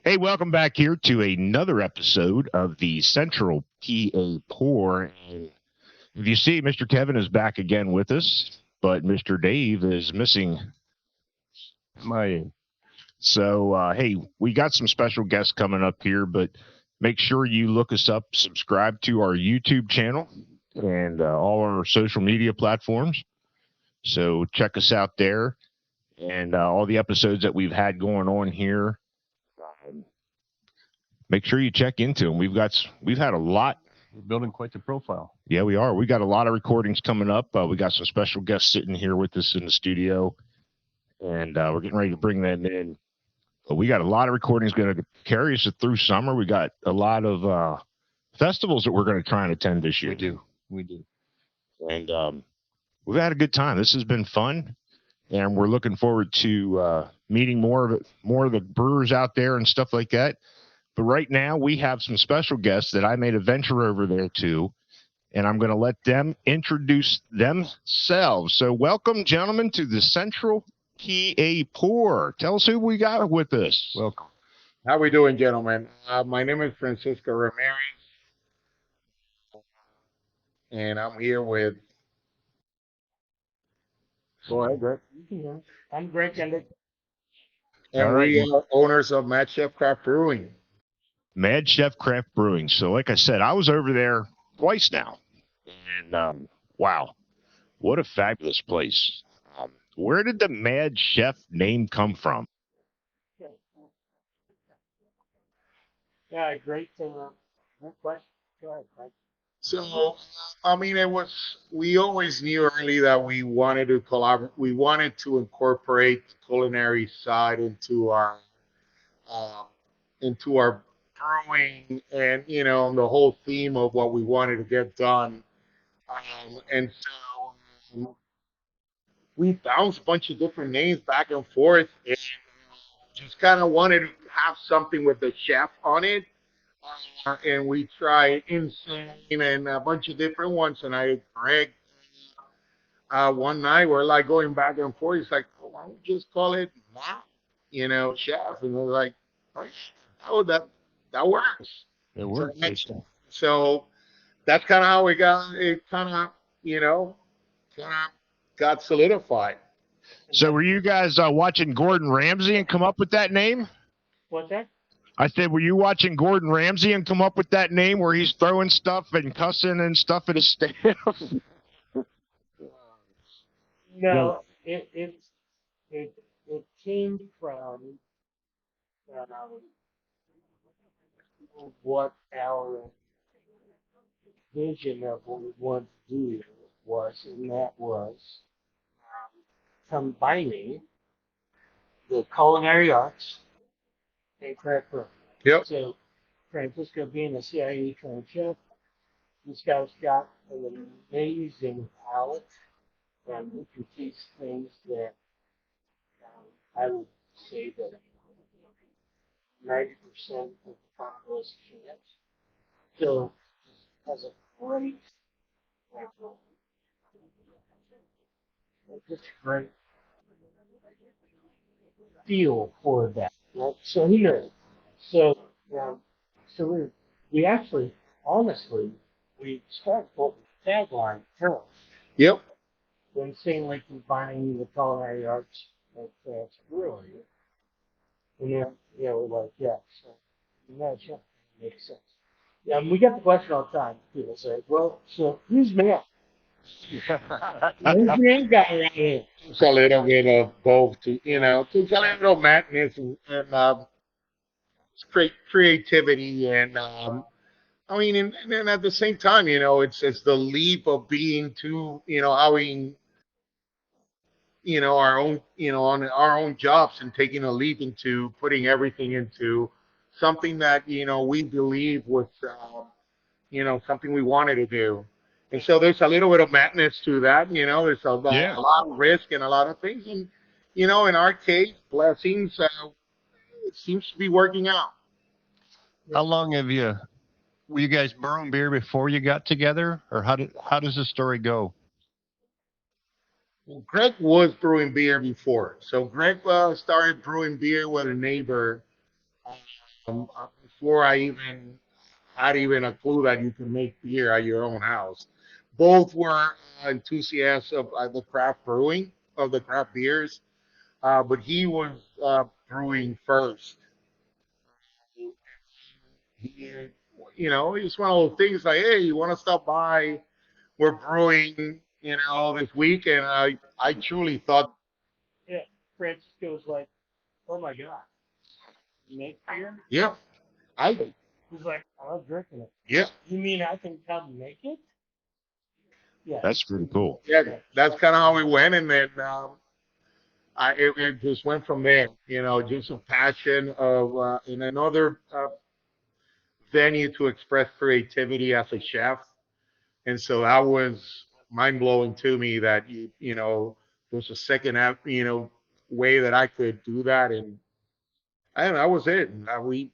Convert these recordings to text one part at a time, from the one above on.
Hey, welcome back here to another episode of the Central PA Pour. And if you see, Mr. Kevin is back again with us, but Mr. Dave is missing. My So, hey, we got some special guests coming up here, but make sure you look us up, subscribe to our YouTube channel and all our social media platforms. So, check us out there and all the episodes that we've had going on here. Make sure you check into them. We've had a lot. we're building quite the profile. Yeah, we are. We got a lot of recordings coming up. We got some special guests sitting here with us in the studio, and we're getting ready to bring them in. But we got a lot of recordings going to carry us through summer. We got a lot of festivals that we're going to try and attend this year. We do. And we've had a good time. This has been fun, and we're looking forward to meeting more of the brewers out there and stuff like that. But right now, we have some special guests that I made a venture over there to, and I'm going to let them introduce themselves. So, welcome, gentlemen, to the Central PA Pour. Tell us who we got with us. Welcome. How we doing, gentlemen? My name is Francisco Ramirez, and I'm here with. Go ahead, Greg. I'm Greg Kendrick. And All right. we are owners of Mad Chef Craft Brewing. Mad Chef Craft Brewing. So, like I said, I was over there twice now, and wow, what a fabulous place. Where did the Mad Chef name come from? Yeah, great question. Go ahead, Greg. So, I mean, we always knew early that we wanted to collaborate, we wanted to incorporate the culinary side uh, into our brewing and, the whole theme of what we wanted to get done. And so we bounced a bunch of different names back and forth and just kind of wanted to have something with the chef on it. And we tried Insane and a bunch of different ones. And Greg, one night we're like going back and forth. He's like, "Oh, why don't we just call it Matt, chef?" And we're like, "Oh, that works." It So, works. so that's kind of how we got it. Kind of got solidified. So, were you guys watching Gordon Ramsay and come up with that name? What's that? I said, were you watching Gordon Ramsay and come up with that name where he's throwing stuff and cussing and stuff at his staff? No, it came from um, what our vision of what we wanted to do was, and that was combining the culinary arts and craft brewing. Yep. So Francisco being a CIA trained chef, this guy's got an amazing palate and we can taste things that I would say that 90% of the populace can't. So has a great, just a great feel for that. Right? So he knows. So um, so we actually, honestly, we started with the tagline first. Yep. When saying like combining the culinary arts and craft brewing, and then we're like, yeah, so imagine makes sense. Yeah, and we get the question all the time. People say, well, so who's man? Who's man guy right here? It's a little bit of both, to a little madness and creativity and I mean, and at the same time, it's the leap of being to, having, our own, on our own jobs and taking a leap into putting everything into something that, we believe was, something we wanted to do. And so there's a little bit of madness to that, there's Yeah. a lot of risk and a lot of things. And, in our case, blessings, it seems to be working out. How long were you guys brewing beer before you got together, or how does the story go? Well, Greg was brewing beer before. So Greg started brewing beer with a neighbor before I even had even a clue that you can make beer at your own house. Both were enthusiasts of the craft brewing, of the craft beers, but he was brewing first. He, it's one of those things like, hey, you want to stop by? We're brewing, this week, and I truly thought, Yeah, Francisco was like, "Oh my God, you make beer?" yeah, I, He's like, "I love drinking it." yeah, You mean I can come make it? Yeah. That's pretty cool. yeah, that's kind of how it went, and then it just went from there. Just a passion of in another venue to express creativity as a chef, and so that was mind blowing to me that there's a second way that I could do that, and that was it. And we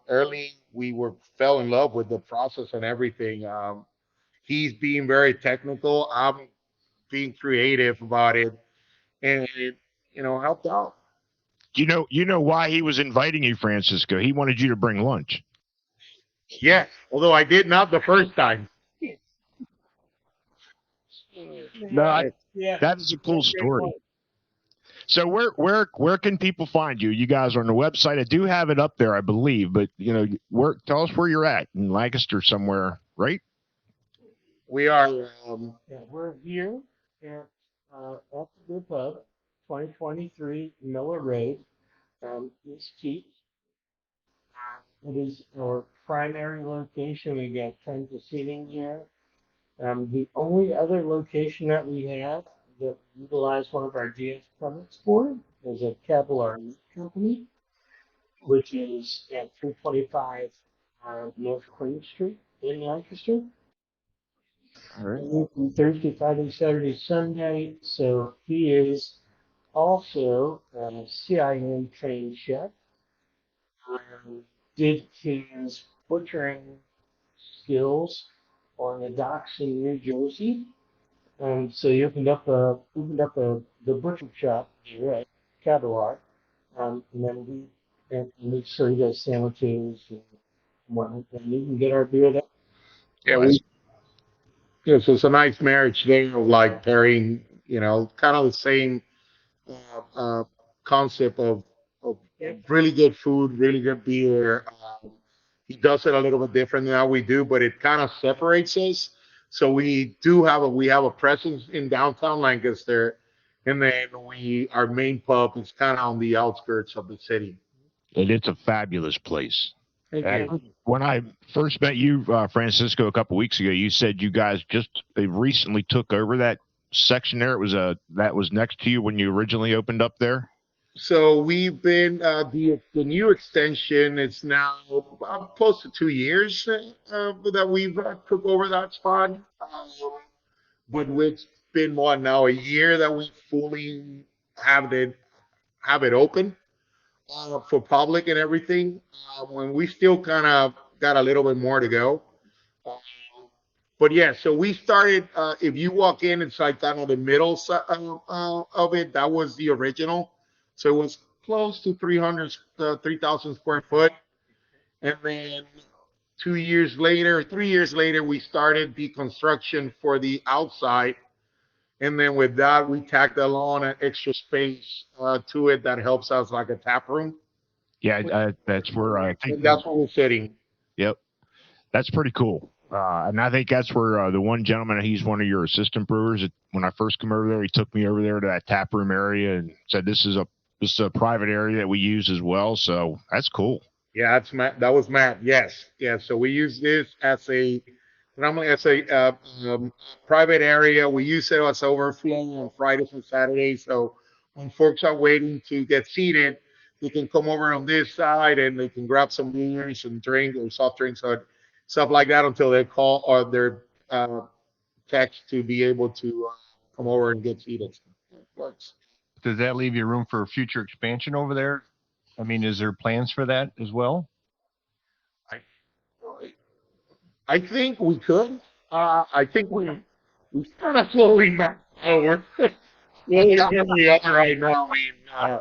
early we were fell in love with the process and everything. He's being very technical. I'm being creative about it, and it helped out. You know why he was inviting you, Francisco? He wanted you to bring lunch. Yes, although I did not the first time. No, Yeah. that is a cool Great story. point. So where can people find you? You guys are on the website. I do have it up there, I believe, but tell us where you're at in Lancaster somewhere, right? We are. Yeah, we're here at the Good Pub, 2023 Miller Road, East Keith. It is our primary location. We got tons of seating here. The only other location that we have that we utilize one of our GS permits for is a Kevlar company, which is at 325 North Queen Street in Lancaster. All right. From Thursday, Friday, Saturday, Sunday. So he is also a CIM trained chef. Did his butchering skills on the docks in New Jersey. So he opened up the butcher shop here at Cadillac. And then and make sure he does sandwiches and whatnot. And you can get our beer there. Yeah, Well, that's so it's a nice marriage there of like pairing, kind of the same uh, concept of really good food, really good beer. He does it a little bit different than how we do, but it kind of separates us. So we have a presence in downtown Lancaster, and then our main pub is kind of on the outskirts of the city. and it's a fabulous place. Thank And you. when I first met you, Francisco, a couple weeks ago, you said you guys they recently took over that section there. It was that was next to you when you originally opened up there. So we've been the new extension. It's now close to 2 years that we've took over that spot. But it's been what now a year that we fully have it open for public and everything. When we still kind of got a little bit more to go. Uh, but yeah, so we started. If you walk in, it's like kind of the middle of it. That was the original. So it was close to 3,000 square foot. And then 2 years later, 3 years later, we started the construction for the outside. And then with that, we tacked along an extra space to it that helps us like a tap room. Yeah, that's where I think. And that's where we're sitting. Yep, that's pretty cool. And I think that's where the one gentleman, he's one of your assistant brewers. When I first came over there, he took me over there to that tap room area and said, this is a private area that we use as well. So that's cool. Yeah, that's Matt. That was Matt. Yes, yeah. So we use this normally as a private area. We use it as overflow on Fridays and Saturdays. So when folks are waiting to get seated, they can come over on this side and they can grab some beers and drink or soft drinks or stuff like that until they call or their text to be able to come over and get seated. It works. Does that leave you room for future expansion over there? I mean, is there plans for that as well? I I think we could. I think we kind of slowly back over. Slowly where we are right now. I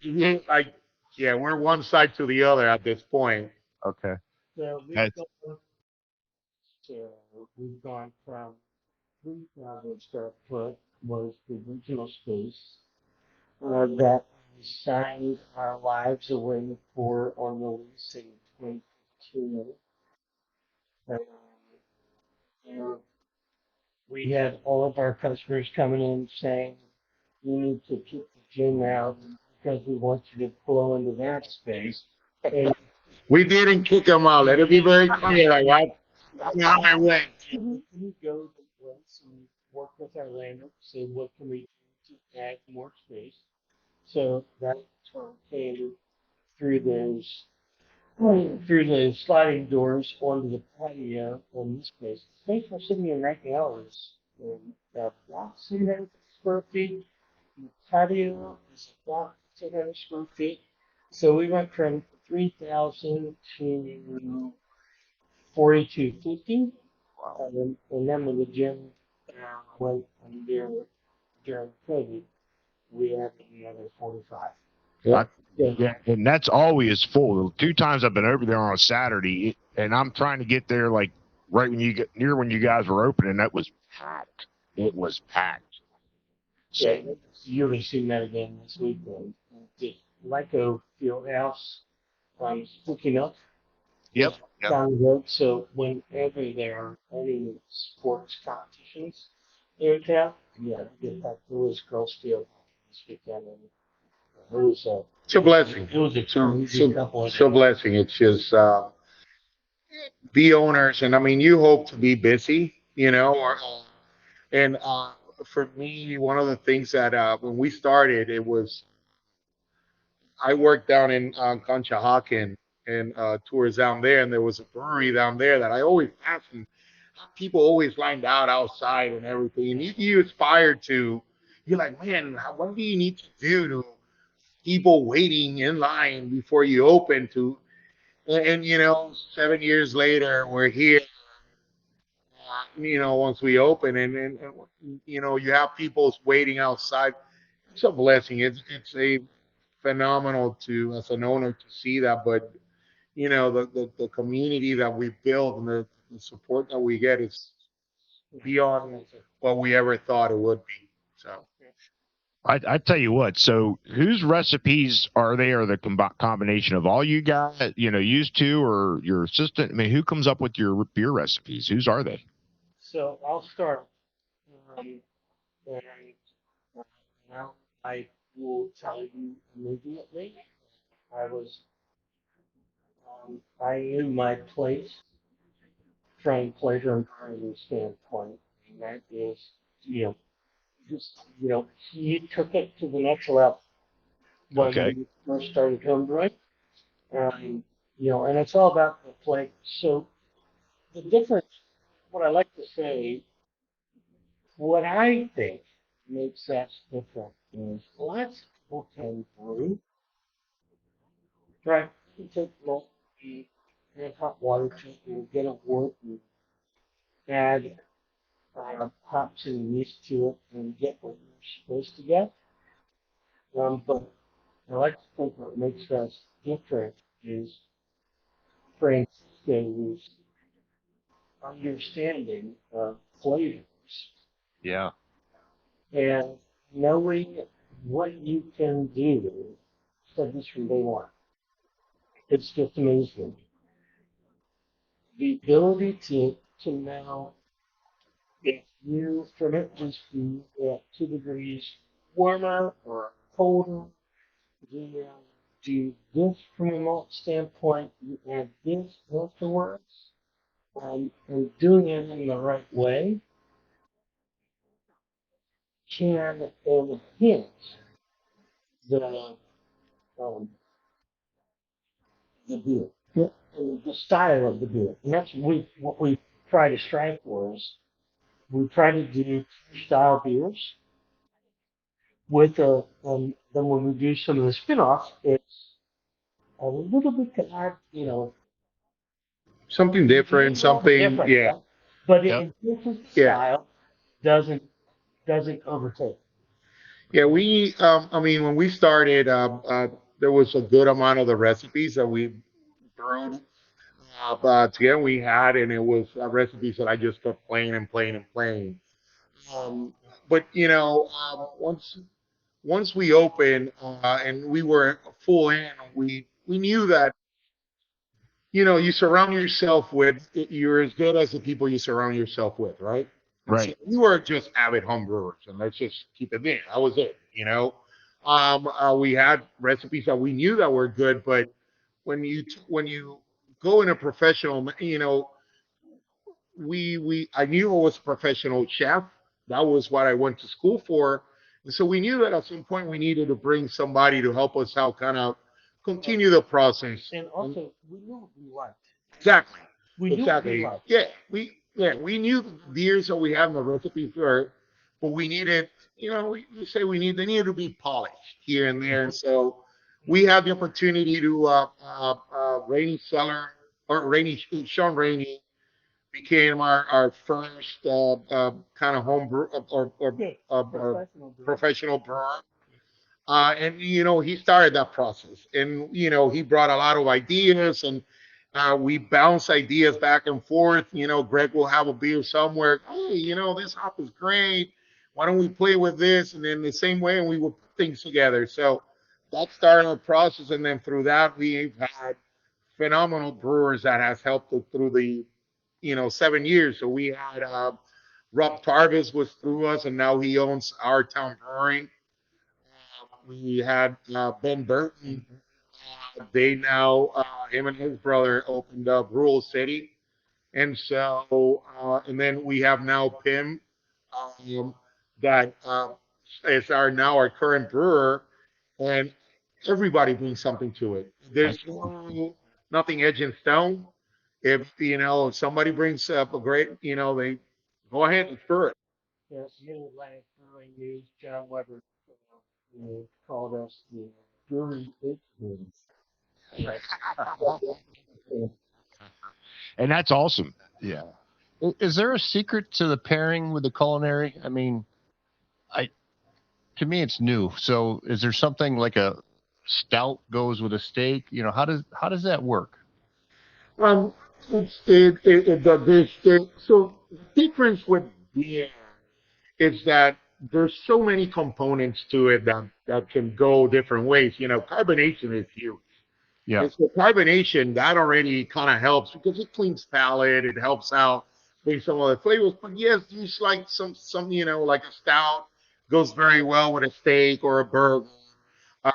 mean, like Yeah, we're one side to the other at this point. Okay. So That's- we've gone from 3,000 square foot was the original space that we signed our lives away for on the lease in 2022. And we had all of our customers coming in saying, you need to keep the gym out because we want you to flow into that space. And We didn't kick them out. Let it be very clear. That's not my way. we go to the place and work with our landlord, say what can we do to add more space. So that came through those sliding doors onto the patio on this space. The space we're sitting in right now is about 600 square feet. The patio is about 600 square feet. So we went from 3,000 to 4,250. And then when the gym went under during COVID, we added another 45. Yeah. Yeah, and that's always full. The 2 times I've been over there on a Saturday, and I'm trying to get there like right when you get near when you guys were opening. That was packed. It was packed. So, Yeah, you'll be seeing that again this weekend. The Lyco Fieldhouse hooking up yep. Yep. down the road. So whenever there are any sports competitions in town, yeah, get that Lewis Girls Field this weekend. And it was It's a blessing. It was a crazy couple of It's a days. blessing. It's just the owners, and I mean, you hope to be busy, and for me, one of the things that when we started, it was I worked down in Conshohocken and tours down there, and there was a brewery down there that I always passed, and people always lined out outside and everything, and you aspire to, you're like, man, what do you need to do to people waiting in line before you open to, and 7 years later, we're here. Once we open and you have people waiting outside. It's a blessing. It's a phenomenal to as an owner to see that, but the community that we build and the support that we get is beyond what we ever thought it would be. So I tell you what. So, whose recipes are they? Are the combination of all you guys, used to, or your assistant? I mean, who comes up with your beer recipes? Whose are they? So I'll start. And now I will tell you immediately. I was I knew my place from pleasure and branding standpoint, and that is, just you took it to the next level when Okay. we first started homebrewing, and it's all about the plate. So the difference, what I like to say, what I think makes us different is lots of people can brew, right? You take milk, you add hot water to it, you get a wort, you add hops and yeast to it, and get what you're supposed to get. But I like to think what makes us different is Francisco's understanding of flavors Yeah. and knowing what you can do. Said this from day one. It's just amazing. The ability to know if you ferment this food at 2 degrees warmer or colder, you do this from a malt standpoint, you add this afterwards, and doing it in the right way can enhance the um, the beer, the style of the beer. And that's what we try to strive for is we try to do style beers with then when we do some of the spin-offs, it's a little bit to add, something different, something, different, yeah, right? But Yep. it enhances the yeah. style, doesn't overtake. Yeah, I mean, when we started, there was a good amount of the recipes that we brewed together. We had, and it was recipes that I just kept playing and playing and playing. Um, but once we opened and we were full in, we knew that you surround yourself with, you're as good as the people you surround yourself with, right? And so Right. we were just avid home brewers, and let's just keep it there. That was it. We had recipes that we knew that were good, but when you go in a professional, we I knew I was a professional chef. That was what I went to school for. And so we knew that at some point we needed to bring somebody to help us out, kind of continue the process. And also, we knew what we liked. Exactly. We knew what we Exactly. liked. We knew the beers that we have in the recipe for, but we needed, we say they needed to be polished here and there. And so we had the opportunity to Rainy Cellar, or Rainy Sean Rainey became our first kind of home brew, Yeah, professional brewer. professional brewer. And he started that process, and he brought a lot of ideas, and we bounce ideas back and forth. Greg will have a beer somewhere. Hey, this hop is great. Why don't we play with this? And then the same way, and we would put things together. So that started our process, and then through that, we've had phenomenal brewers that has helped us through the 7 years. So we had Rob Tarvis was through us, and now he owns Our Town Brewing. We had Ben Burton. They now, him and his brother opened up Rural City. And so, and then we have now Pim, um, that is our current brewer, and everybody brings something to it. There's nothing edge and stone. If somebody brings up a great, they go ahead and brew it. Yes, Mid-Atlantic Brewing News, John Weber, called us the brewery experience. Right. And that's awesome. Yeah. Is there a secret to the pairing with the culinary? I mean, I to me it's new. So is there something like a stout goes with a steak? How does that work? Um, so the difference with beer is that there's so many components to it that can go different ways. Carbonation is huge. Yeah. And so carbonation, that already kind of helps because it cleans palate, it helps out, brings some other flavors. But yes, just like some like a stout goes very well with a steak or a burger. Um,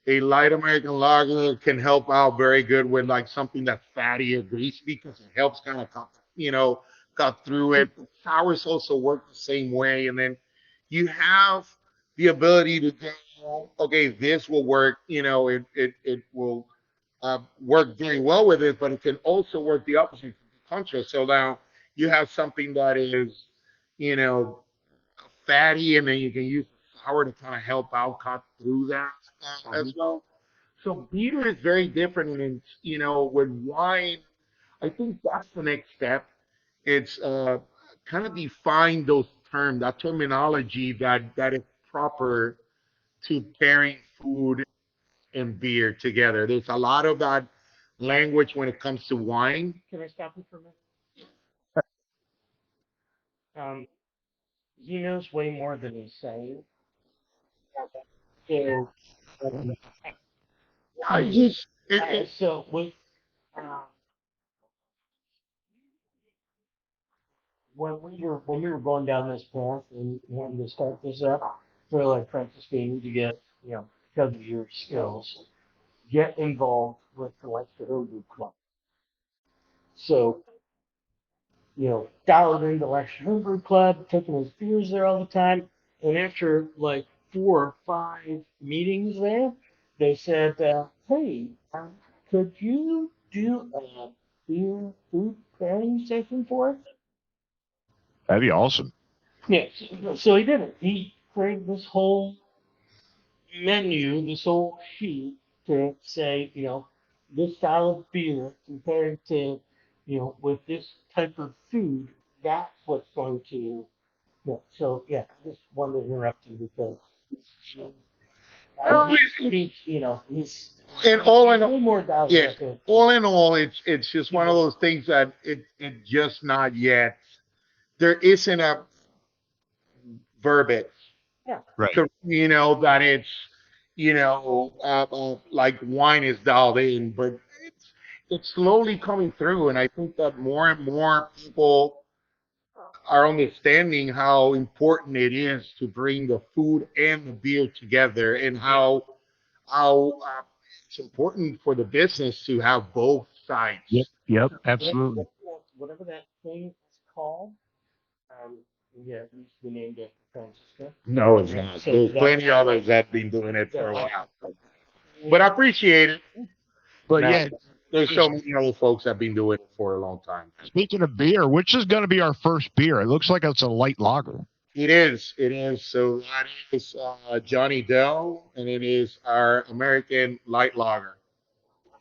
a light American lager can help out very good with like something that's fatty or greasy because it helps kind of cut through it. Sours also work the same way, and then you have the ability to go, okay, this will work. It will work very well with it, but it can also work the opposite, contrast. So now you have something that is, you know, fatty, and then you can use sour to kind of help out cut through that as well. So beer is very different, and with wine, I think that's the next step. It's kind of define those terms, that terminology that is proper to pairing food and beer together. There's a lot of that language when it comes to wine. Can I stop you for a minute? He knows way more than he's saying. So, um, I just so uh, when we were going down this path and wanting to start this up, we're like, Francis, we need to get because of your skills, get involved with the Leinster Homebrew Club. So dialed into Leinster Homebrew Club, taking his beers there all the time, and after like 4 or 5 meetings there, they said, "Hey, could you do a beer food pairing session for us?" That'd be awesome. Yes. So he did it. He created this whole menu, this whole sheet to say, this style of beer compared to, with this type of food, that's what's going to, so yeah, I just wanted to interrupt you because He's And all in way more dollars. yeah, all in all, it's just one of those things that it just not yet. There isn't a verbiage, Right. that it's like wine is dialed in, but it's slowly coming through, and I think that more and more people are understanding how important it is to bring the food and the beer together, and how it's important for the business to have both Yep. sides. Yep. Absolutely. Whatever that thing is called. Um, yeah, it used to be named after Francisco. No, it's not. So There's that- plenty of others that have been doing it for a while. But I appreciate it. But Now, yeah, there's so many other folks that have been doing it for a long time. speaking of beer, which is going to be our first beer? It looks like it's a light lager. It is. It is. So that is Johnny Doe, and it is our American light lager.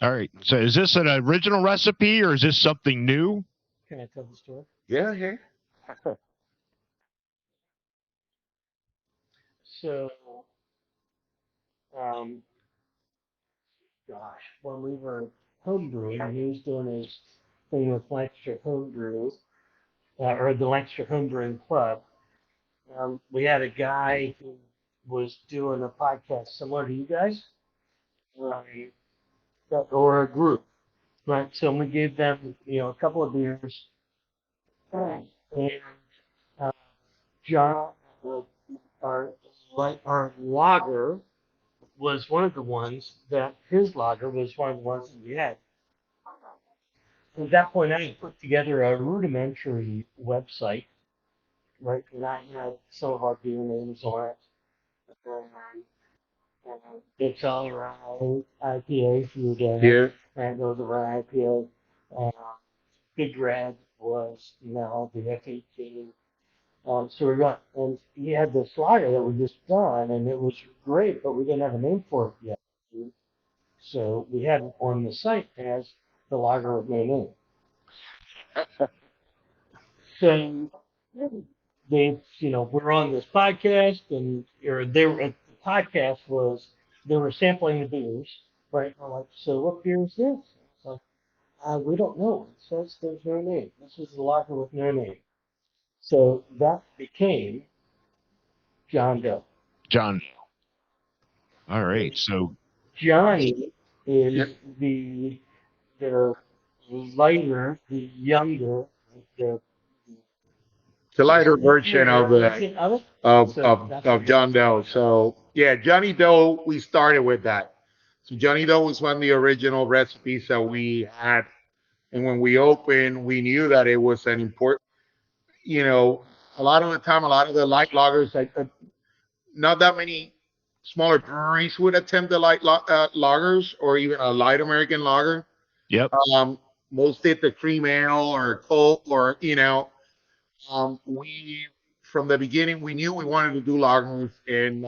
All right. So is this an original recipe or is this something new? Can I tell the story? Yeah, yeah. So, um, gosh, when we were homebrewing, and he was doing his thing with Lancaster Homebrew, or the Lancaster Homebrewing Club, we had a guy who was doing a podcast similar to you guys, um, or a group, right? So we gave them, a couple of beers, and uh, John, our our lager was one of the ones that his lager was one of the ones that we had. At that point, I had put together a rudimentary website, right? And I had some of our beer names on it. It's all around IPA for you guys. Yeah. And those around IPA. Uh, Big Red was, the F-18. So we got, and he had this lager that we just done, and it was great, but we didn't have a name for it yet. So we had it on the site as the lager with no name. So they, we're on this podcast, and or they were the podcast was they were sampling the beers, right? I'm like, so what beer is this? It's like, we don't know. It says there's no name. This is the lager with no name. So that became John Doe. John. All right. So Johnny is Yep. the lighter, the younger, the The lighter version of the version of it. of So of, that's of John Doe. So yeah, Johnny Doe. We started with that. So Johnny Doe was one of the original recipes that we had, and when we opened, we knew that it was an important. You know, a lot of the time, a lot of the light lagers, not that many smaller breweries would attempt the lagers or even a light American lager. yep. Most did the cream ale or coke or we from the beginning we knew we wanted to do lagers, and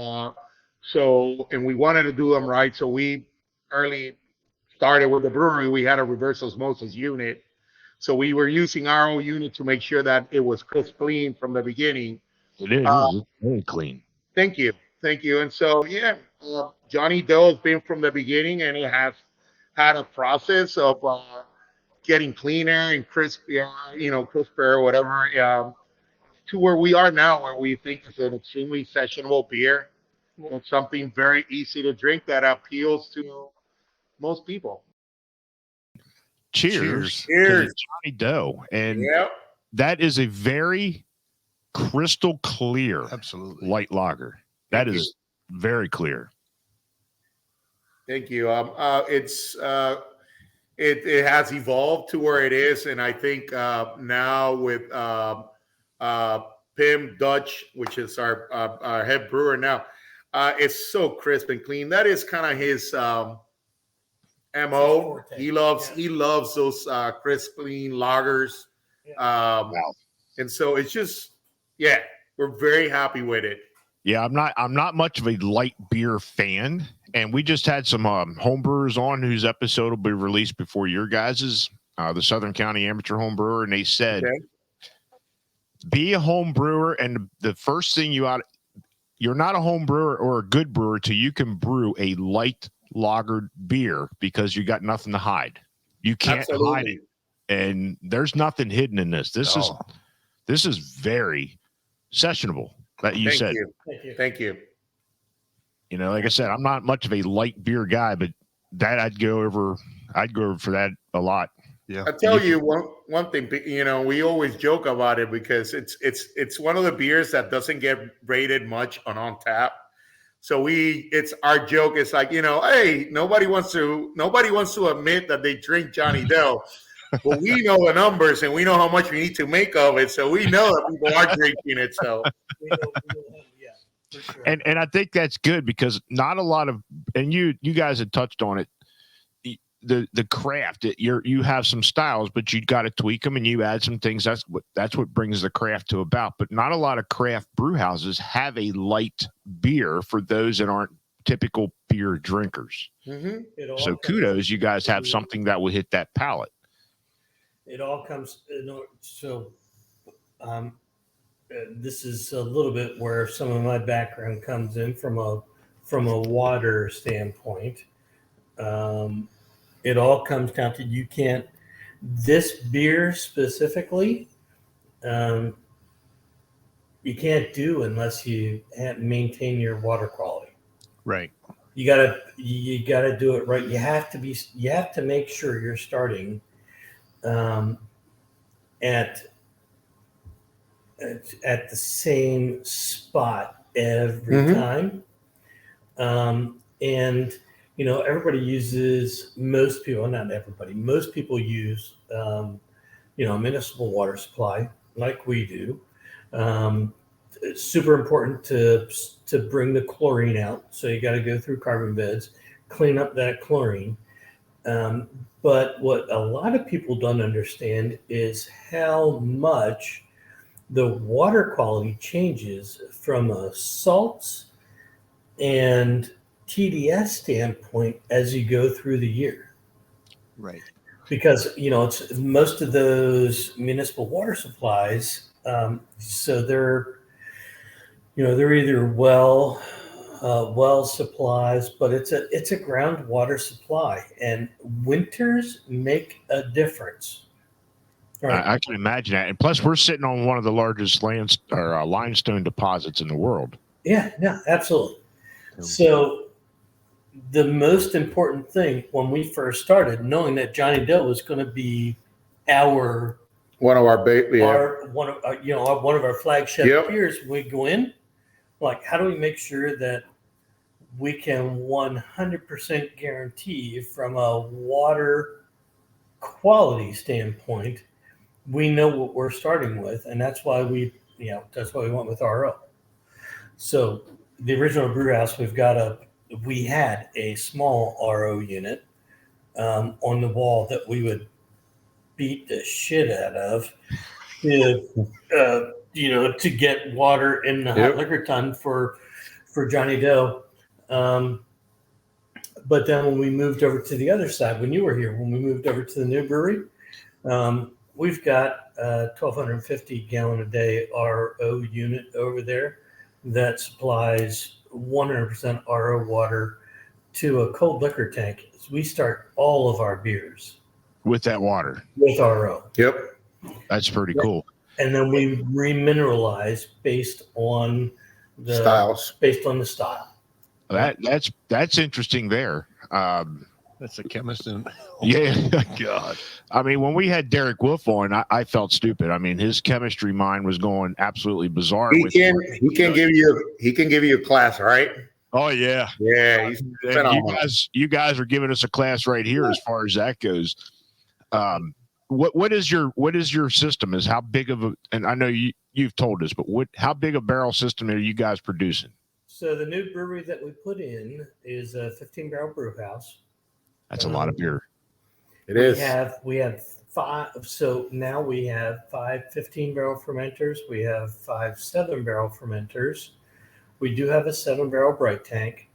and we wanted to do them right. So we early started with the brewery. We had a reverse osmosis unit, so we were using our own unit to make sure that it was crisp clean from the beginning. It is. Uh, It's very clean. Thank you, thank you. And so yeah, Johnny Doe has been from the beginning, and it has had a process of getting cleaner and crispier, crisper or whatever. To where we are now, where we think it's an extremely sessionable beer. It's something very easy to drink that appeals to most people. Cheers. To Cheers. the Johnny Doe. And Yep. that is a very crystal clear Absolutely. light lager. That Thank is very clear. Thank you. It has evolved to where it is, and I think now with Pim Dutch, which is our head brewer now, it's so crisp and clean. That is kind of his MO. He loves those crisp, clean lagers. Wow. And so it's just, yeah, we're very happy with it. Yeah, I'm not much of a light beer fan, and we just had some homebrewers on whose episode will be released before your guys's, the Southern County Amateur Home Brewer, and they said, Okay. be a home brewer, and the first thing you you're not a home brewer or a good brewer till you can brew a light lagered beer because you got nothing to hide. You can't hide it, and there's nothing hidden in this. This is very sessionable. That you said. Thank you. You know, like I said, I'm not much of a light beer guy, but that I'd go over for that a lot. Yeah. I'll tell you one thing, you know, we always joke about it because it's one of the beers that doesn't get rated much on tap. So it's our joke. It's like, you know, hey, nobody wants to admit that they drink Johnny Doe, but we know the numbers and we know how much we need to make of it. So we know that people are drinking it. So We know, yeah, for sure. And I think that's good because not a lot of, and you guys had touched on it, the craft. You have some styles, but you got to tweak them and you add some things. That's what brings the craft to about. But not a lot of craft brew houses have a light beer for those that aren't typical beer drinkers. Mm-hmm. So kudos, you guys have something that will hit that palate. It all comes this is a little bit where some of my background comes in from a water standpoint. It all comes down to this beer specifically, you can't do unless you maintain your water quality. Right. You gotta do it right. You have to make sure you're starting at the same spot every time. And you know, most people use a municipal water supply like we do. It's super important to bring the chlorine out. So you got to go through carbon beds, clean up that chlorine. But what a lot of people don't understand is how much the water quality changes from a salts and TDS standpoint as you go through the year. Right. Because, you know, it's most of those municipal water supplies, so they're either well supplies, but it's a groundwater supply, and winters make a difference. Right. I can imagine that, and plus we're sitting on one of the largest limestone deposits in the world. Yeah, absolutely. So the most important thing when we first started, knowing that Johnny Doe was going to be one of our flagship beers, we go in, like, how do we make sure that we can 100% guarantee from a water quality standpoint, we know what we're starting with, and that's why we went with RO. So the original brew house, we had a small RO unit on the wall that we would beat the shit out of to get water in the hot liquor ton for Johnny Doe. But then when we moved over to the other side, when you were here, when we moved over to the new brewery, we've got a 1,250 gallon a day RO unit over there that supplies 100% RO water to a cold liquor tank. We start all of our beers with that water, with RO. Yep, that's pretty cool. And then we remineralize based on the style. That's interesting there. That's a chemist. Yeah, God. I mean, when we had Derek Wolf on, I felt stupid. I mean, his chemistry mind was going absolutely bizarre. He can give you a class, right? Oh yeah, yeah. You guys are giving us a class right here as far as that goes. What is your system? Is how big of a? And I know you've told us, but how big a barrel system are you guys producing? So the new brewery that we put in is a 15-barrel brew house. That's a lot of beer. We have 5. So now we have 5 15-barrel fermenters. We have 5 7-barrel fermenters. We do have a 7-barrel bright tank.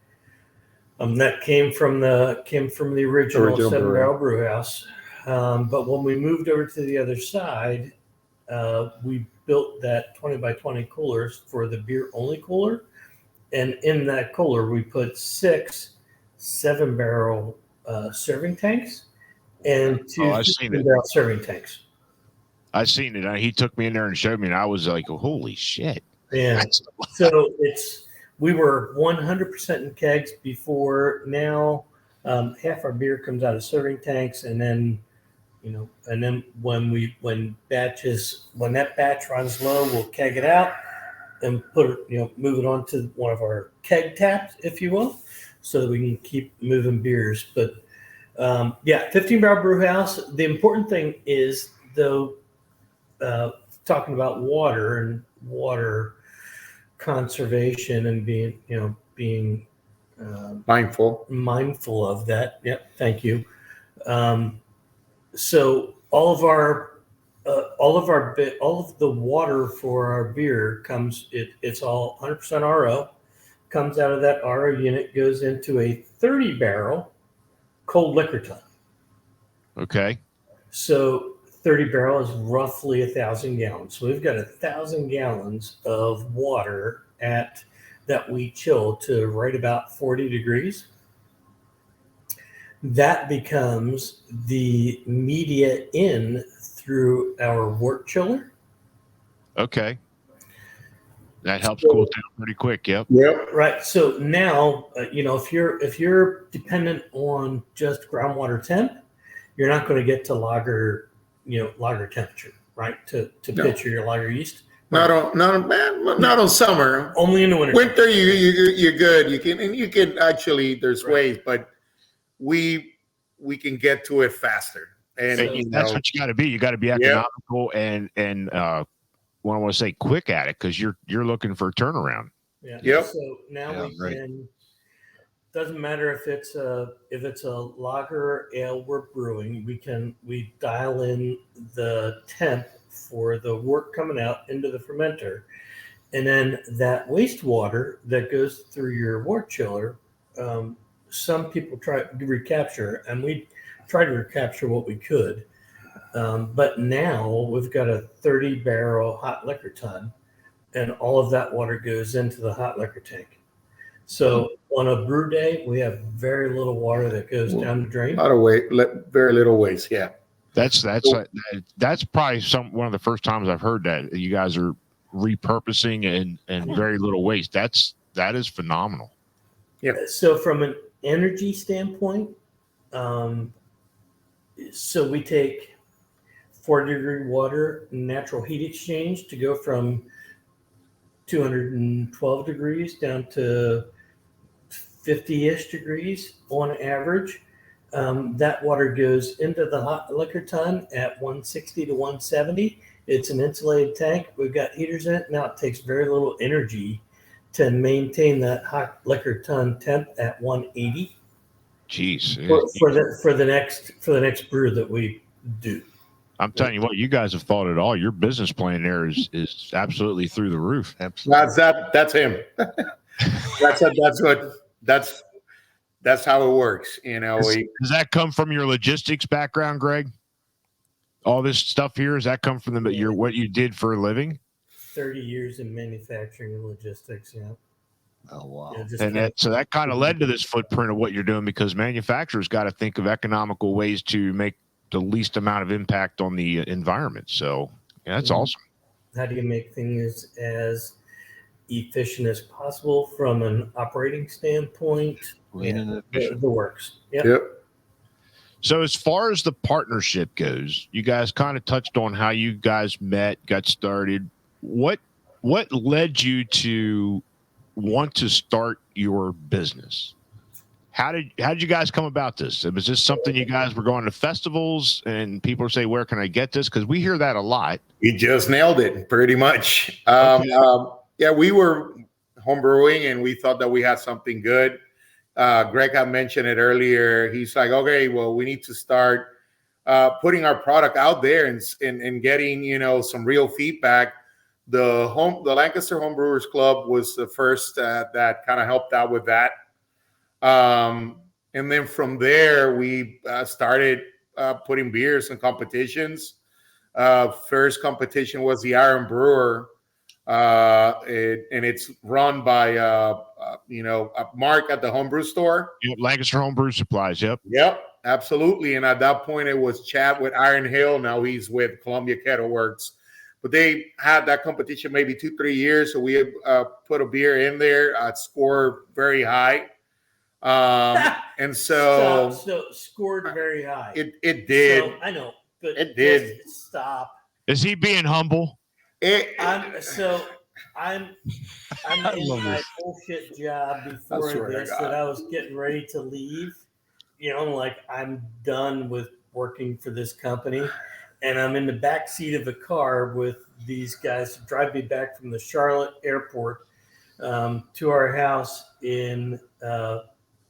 That came from the original 7-barrel brew house. But when we moved over to the other side, we built that 20 by 20 coolers for the beer only cooler. and in that cooler we put 6 7-barrel serving tanks and 2 I've seen it. 15-barrel serving tanks. I've seen it. He took me in there and showed me, and I was like, "Holy shit!" Yeah. So we were 100% in kegs before. Now half our beer comes out of serving tanks, and then when that batch runs low, we'll keg it out and move it on to one of our keg taps, if you will, so that we can keep moving beers. But 15-barrel brew house. The important thing is, though, talking about water and water conservation and being mindful of that. Yep, thank you. So all of the water for our beer comes. It's all 100% RO. Comes out of that RO unit, goes into a 30-barrel cold liquor ton. Okay. So 30 barrel is roughly 1,000 gallons. So we've got 1,000 gallons of water that we chill to right about 40 degrees. That becomes the media in through our wort chiller. Okay. That helps cool down pretty quick. Yep. Right. So now, if you're dependent on just groundwater temp, you're not going to get to lager temperature, right? To pitch your lager yeast. Not on summer. Only in the winter. Winter, you're good. You can actually. There's ways, but we can get to it faster. And that's what you got to be. You got to be economical and what I want to say, quick at it, because you're looking for a turnaround. Yeah. Yep. So now we can. Doesn't matter if it's a lager or ale we're brewing. We dial in the temp for the wort coming out into the fermenter, and then that wastewater that goes through your wort chiller. Some people try to recapture, and we try to recapture what we could. But now we've got a 30-barrel hot liquor ton, and all of that water goes into the hot liquor tank. So on a brew day, we have very little water that goes down the drain. Very little waste. Yeah, that's probably one of the first times I've heard that you guys are repurposing and very little waste. That is phenomenal. Yeah. So from an energy standpoint, so we take 40-degree water, natural heat exchange, to go from 212 degrees down to 50-ish degrees on average. That water goes into the hot liquor ton at 160 to 170. It's an insulated tank. We've got heaters in it. Now it takes very little energy to maintain that hot liquor ton temp at 180. Jeez. For the next brew that we do. I'm telling you what, you guys have thought it all. Your business plan there is absolutely through the roof. Absolutely. That's him. That's how it works. Does that come from your logistics background, Greg? All this stuff here, does that come from what you did for a living? 30 years in manufacturing and logistics, yeah. Oh, wow. So that kind of led to this footprint of what you're doing, because manufacturers got to think of economical ways to make the least amount of impact on the environment. So that's awesome. How do you make things as efficient as possible from an operating standpoint? The works. Yep. So as far as the partnership goes, you guys kind of touched on how you guys met, got started. What led you to want to start your business? How did you guys come about this? Was this something you guys were going to festivals and people say, "Where can I get this?" Because we hear that a lot. You just nailed it, pretty much. We were home brewing and we thought that we had something good. Greg had mentioned it earlier. He's like, "Okay, well, we need to start putting our product out there and getting some real feedback." The Lancaster Homebrewers Club was the first that kind of helped out with that. And then from there, we started putting beers in competitions. First competition was the Iron Brewer and it's run by Mark at the homebrew store. Yep, Lancaster Homebrew Supplies. Yep. Yep, absolutely. And at that point, it was Chad with Iron Hill. Now he's with Columbia Kettle Works. But they had that competition maybe 2-3 years. So we put a beer in there, scored very high. And so scored very high. It did. So, I know, but it did. Stop. Is he being humble? I'm in my bullshit job before this that I was getting ready to leave. Like I'm done with working for this company, and I'm in the back seat of a car with these guys to drive me back from the Charlotte airport to our house in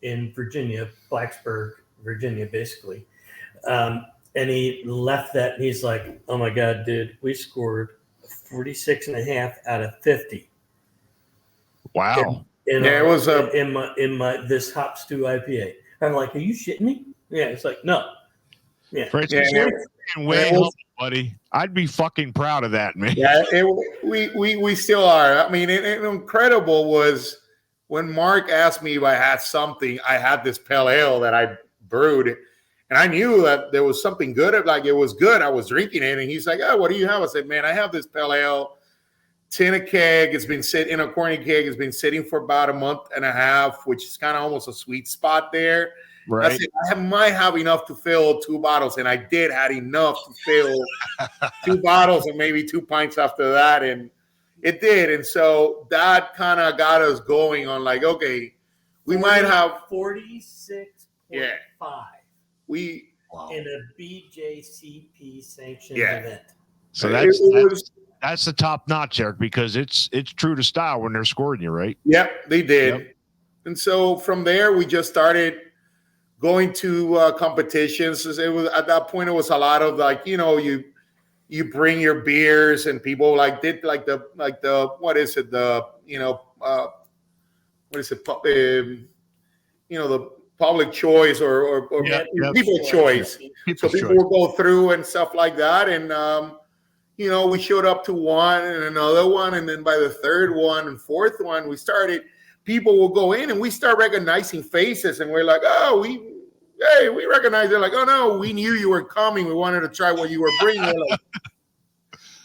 Virginia, Blacksburg, Virginia, basically. And he left that, and he's like, "Oh my God, dude, we scored 46.5 out of 50." Wow. It was in my this hop stew IPA. I'm like, "Are you shitting me?" Yeah, it's like, no. Yeah. Francis, way humble, buddy. I'd be fucking proud of that, man. Yeah, we still are. I mean, incredible was when Mark asked me if I had something. I had this pale ale that I brewed, and I knew that there was something good. Like it was good. I was drinking it, and he's like, "Oh, what do you have?" I said, "Man, I have this pale ale, tin a keg. It's been sitting in a corny keg. It's been sitting for about a month and a half, which is kind of almost a sweet spot there." Right. I said, I might have enough to fill 2 bottles, and I did had enough to fill 2 bottles and maybe 2 pints after that, and it did. And so that kind of got us going on like, okay, we might have 46.5. We in a BJCP sanctioned Yeah. event. So that's the top notch, Eric, because it's true to style when they're scoring you, right? Yep, they did. Yep. And so from there, we just started going to competitions. It was at that point, it was a lot of like, you bring your beers, and people did the what is it, the what is it, the public choice or people choice. So people will go through and stuff like that, and we showed up to one and another one, and then by the third one and fourth one, people will go in and we start recognizing faces, and we're like, oh, we recognize. They're like, oh no, we knew you were coming. We wanted to try what you were bringing. We're like,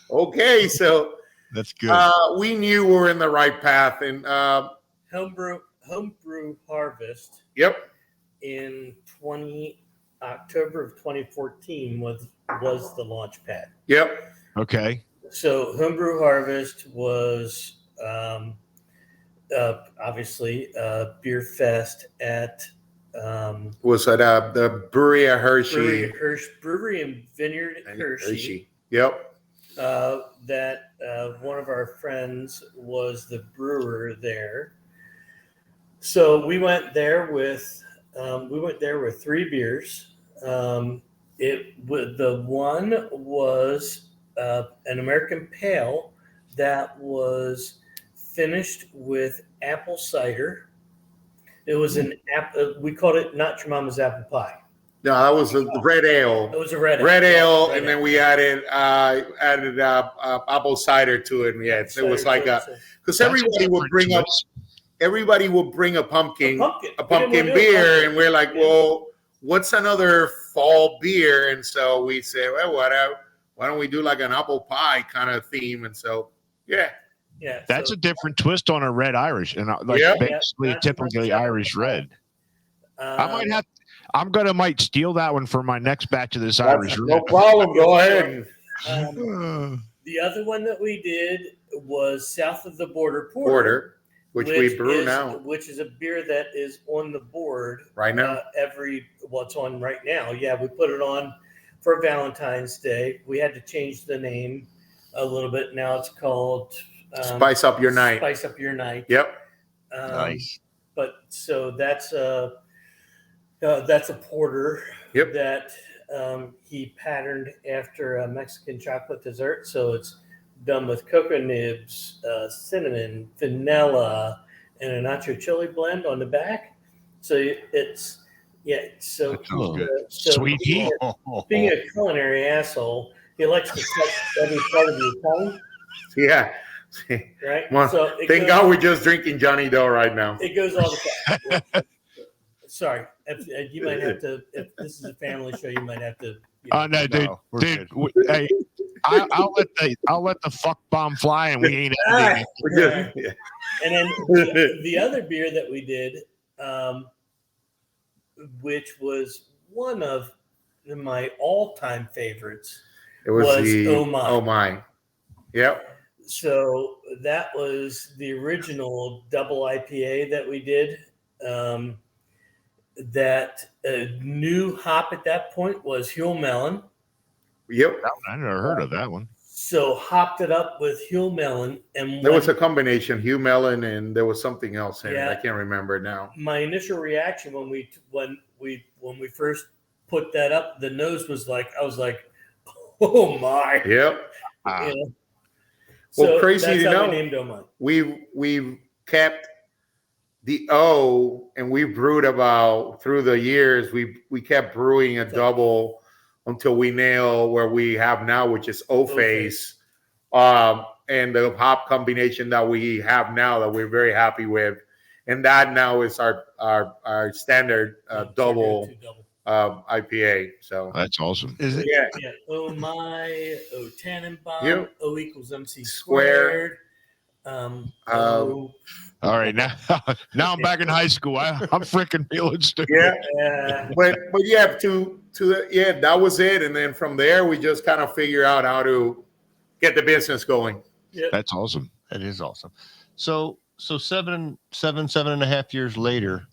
okay, so that's good. We knew we were in the right path, and Homebrew Harvest. Yep. In October of 2014 was the launch pad. Yep. Okay. So Homebrew Harvest was obviously beer fest at was at the brewery at Hershey. Brewery and Vineyard at Hershey. Yep. That one of our friends was the brewer there. So we went there with 3 beers. The one was an American Pale that was finished with apple cider. It was we called it Not Your Mama's Apple Pie. No, that was a red ale. It was a red ale, and then we added apple cider to it. Yeah, it was like because everybody would bring up. Everybody will bring a pumpkin beer, and we're like, well, what's another fall beer? And so we said, well, why don't we do like an apple pie kind of theme? And so, yeah. That's a different twist on a red Irish, and basically a typically Irish red. I'm might steal that one for my next batch of this Irish red. No problem. Go ahead. The other one that we did was South of the Border Porter. Which we brew now. Which is a beer that is on the board right now. It's on right now. Yeah, we put it on for Valentine's Day. We had to change the name a little bit. Now it's called Spice Up Your Night. Spice Up Your Night. Yep. Nice. But so that's a porter that he patterned after a Mexican chocolate dessert. So it's done with cocoa nibs, cinnamon, vanilla, and a nacho chili blend on the back. So it's so sweet. Being a culinary asshole, he likes to touch every part of your tongue. Yeah. right? Well, So it thank goes, God we're just drinking Johnny Doe right now. it goes all the time. Sorry, if you might have to. If this is a family show, you might have to. Oh no, dude, No, we're dude. good. Hey, I'll let the fuck bomb fly, and we ain't All editing right. it. We're just, yeah. And then the other beer that we did, which was one of my all-time favorites, It was was Oh My. Oh My. Yep. So that was the original double IPA that we did. That new hop at that point was Huell Melon. Yep. I never heard of that one. So hopped it up with Huell Melon, and There was a combination, Hugh Mellon, and there was something else in it. Yeah. I can't remember now. my initial reaction when we first put that up, the nose was like, I was like, oh my. Yep. Ah. You know? Well, So crazy that's to how know. we named Oh My. We've kept the O, and we brewed about through the years. We kept brewing a double until we nail where we have now, which is O Face, and the hop combination that we have now that we're very happy with, and that now is our standard double IPA. So That's awesome. Is it? yeah, Yeah. Oh my. O Tannenbaum. Yep. O equals MC Square. squared. All right, now I'm back in high school. I'm freaking feeling stupid. yeah. But yeah, that was it, and then from there we just kind of figure out how to get the business going. Yep. That's awesome. That is awesome. So 7.5 years later,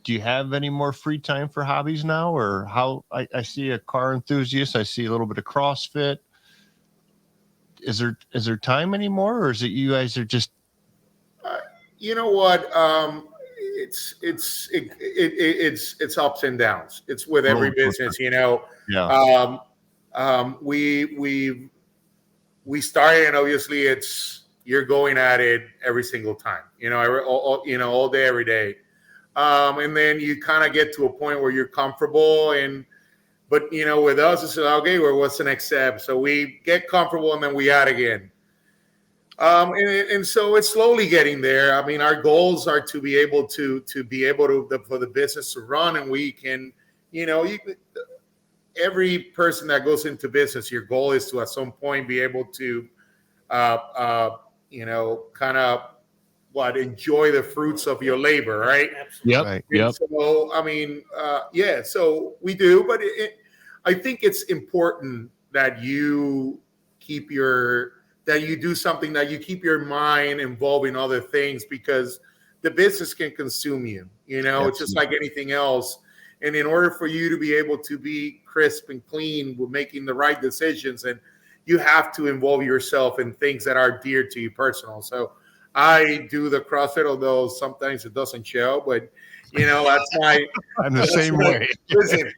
do you have any more free time for hobbies now, or how? I see a car enthusiast. I see a little bit of CrossFit. Is there time anymore, or is it you guys are just? You know what? It's ups and downs. It's with every business, you know. Yeah. We started, and obviously you're going at it every single time, you know, all day, every day. And then you kind of get to a point where you're comfortable, but you know, with us, it's okay. Well, what's the next step? So we get comfortable, and then we add again. And so it's slowly getting there. I mean, our goals are to be able to for the business to run, and we can, you know, every person that goes into business, your goal is to at some point be able to, you know, kind of enjoy the fruits of your labor, right? Absolutely. Yep. Right. Yep. So I mean, yeah. So we do, but I think it's important that you do something, that you keep your mind involved in other things, because the business can consume you. You know, It's just like anything else. And in order for you to be able to be crisp and clean with making the right decisions, and you have to involve yourself in things that are dear to you personal. So I do the CrossFit, although sometimes it doesn't show, but you know, I'm the same way. Listen,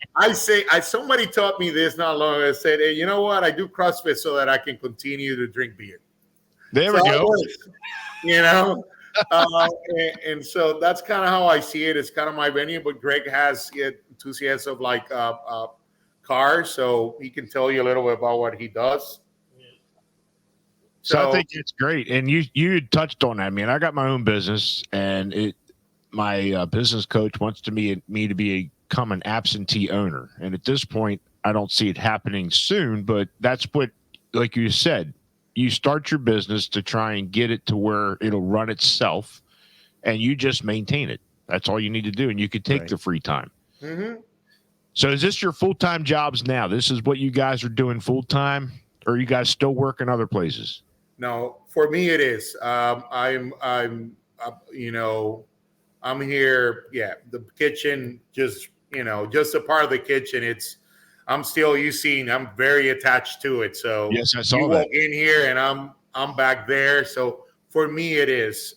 somebody taught me this not long ago. I said, hey, you know what? I do CrossFit so that I can continue to drink beer. There we go. You know, and so that's kind of how I see it. It's kind of my venue, but Greg has enthusiasm of like cars, so he can tell you a little bit about what he does. So I think it's great, and you touched on that. I mean, I got my own business, and my business coach wants me to become an absentee owner, and at this point, I don't see it happening soon. But that's what, like you said, you start your business to try and get it to where it'll run itself, and you just maintain it. That's all you need to do, and you can take the free time. Mm-hmm. So, is this your full-time jobs now? This is what you guys are doing full-time, or are you guys still working other places? No, for me it is. I'm you know, I'm here. Yeah, the kitchen, just a part of the kitchen. I'm very attached to it. So yes, I saw you that. walk in here, and I'm back there. So for me, it is.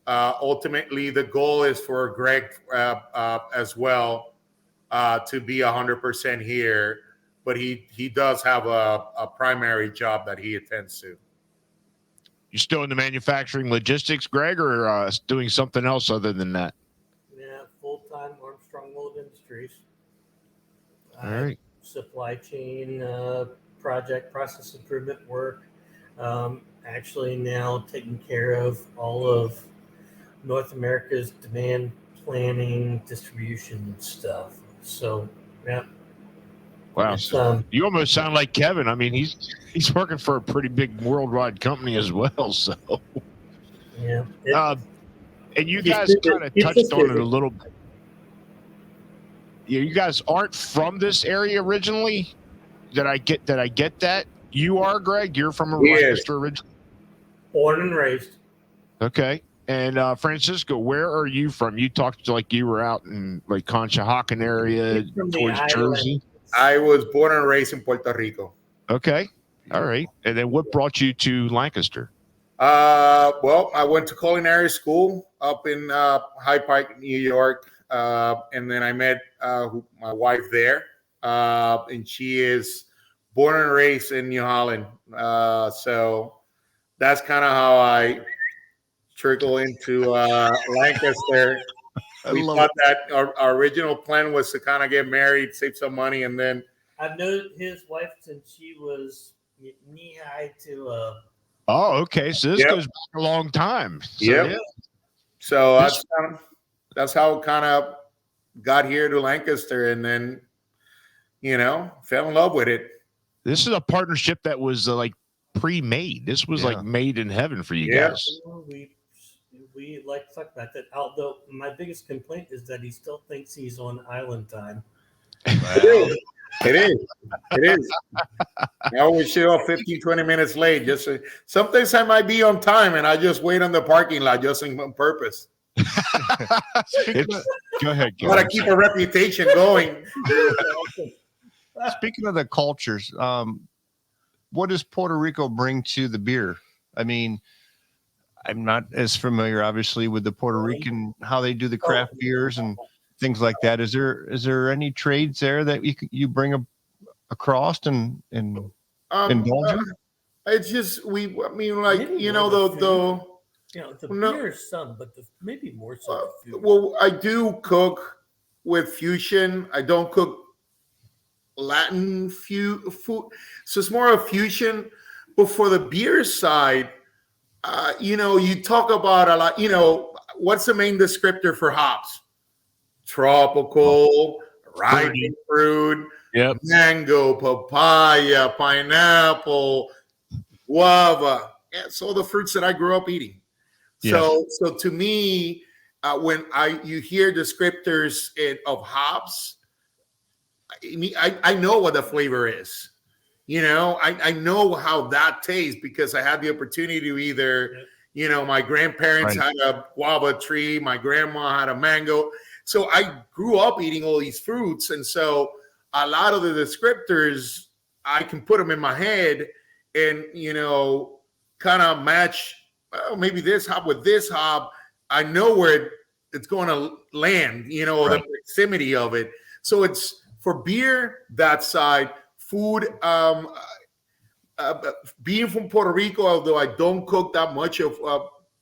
Ultimately, the goal is for Greg as well to be 100% here. But he does have a primary job that he attends to. You still in the manufacturing logistics, Greg, or doing something else other than that? Yeah, full-time Armstrong World Industries. All right. Supply chain, project, process improvement work. actually now taking care of all of North America's demand planning, distribution, and stuff. So, yeah, Wow. it's You almost sound like Kevin. I mean, he's working for a pretty big worldwide company as well. So, yeah. and you Keeps guys us kind of keeps us touched on it busy. a little. Yeah, you guys aren't from this area originally. Did I get that? You are, Greg. You're from Yes. Lancaster originally. Born and raised. Okay. And Francisco, where are you from? You talked like you were out in like Conshohocken area He's from the towards island. Jersey. I was born and raised in Puerto Rico. Okay. All right. And then what brought you to Lancaster? Well, I went to culinary school up in Hyde Park, New York, and then I met my wife there, and she is born and raised in New Holland. So that's kind of how I trickle into Lancaster. We thought that our original plan was to kind of get married, save some money, and then I've known his wife since she was knee high to. Oh, okay. So this goes back a long time. So, yeah. So that's how kind of got here to Lancaster, and then fell in love with it. This is a partnership that was like pre-made. This was like made in heaven for you guys. We like to talk about that. Although my biggest complaint is that he still thinks he's on island time. Wow. It is. I always show up 15, 20 minutes late. Sometimes I might be on time and I just wait on the parking lot just on purpose. Go ahead. Gotta keep a reputation going. Speaking of the cultures, what does Puerto Rico bring to the beer? I mean, I'm not as familiar, obviously, with the Puerto Rican, how they do the craft beers and things like that. Is there any trades there that you bring across and indulge in? It's just the beer is some, but maybe more so the food. Well, I do cook with fusion. I don't cook Latin food, so it's more of fusion. But for the beer side, you talk about a lot. What's the main descriptor for hops? Tropical, ripening fruit, mango, papaya, pineapple, guava. Yeah, it's all the fruits that I grew up eating. Yeah. So to me, when you hear descriptors of hops, I know what the flavor is. I know how that tastes because I had the opportunity to either, my grandparents had a guava tree, my grandma had a mango. So I grew up eating all these fruits. And so a lot of the descriptors, I can put them in my head and, kind of match, maybe this hop with this hop. I know where it's going to land, the proximity of it. So it's for beer, that side. Food, being from Puerto Rico, although I don't cook that much of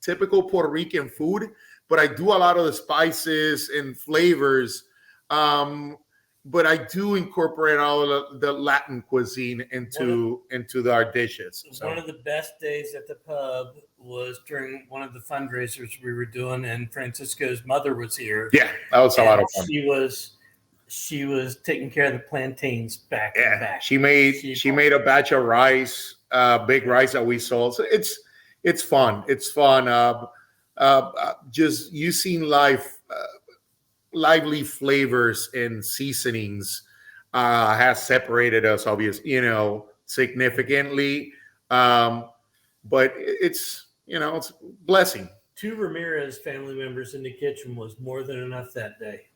typical Puerto Rican food, but I do a lot of the spices and flavors. But I do incorporate all of the Latin cuisine into our dishes. So. One of the best days at the pub was during one of the fundraisers we were doing, and Francisco's mother was here. Yeah, that was a lot of fun. She was taking care of the plantains back to back. She made a batch of rice, big rice that we sold. So it's fun. It's fun. Just using lively flavors and seasonings has separated us, obviously, significantly. But it's it's a blessing. 2 Ramirez family members in the kitchen was more than enough that day.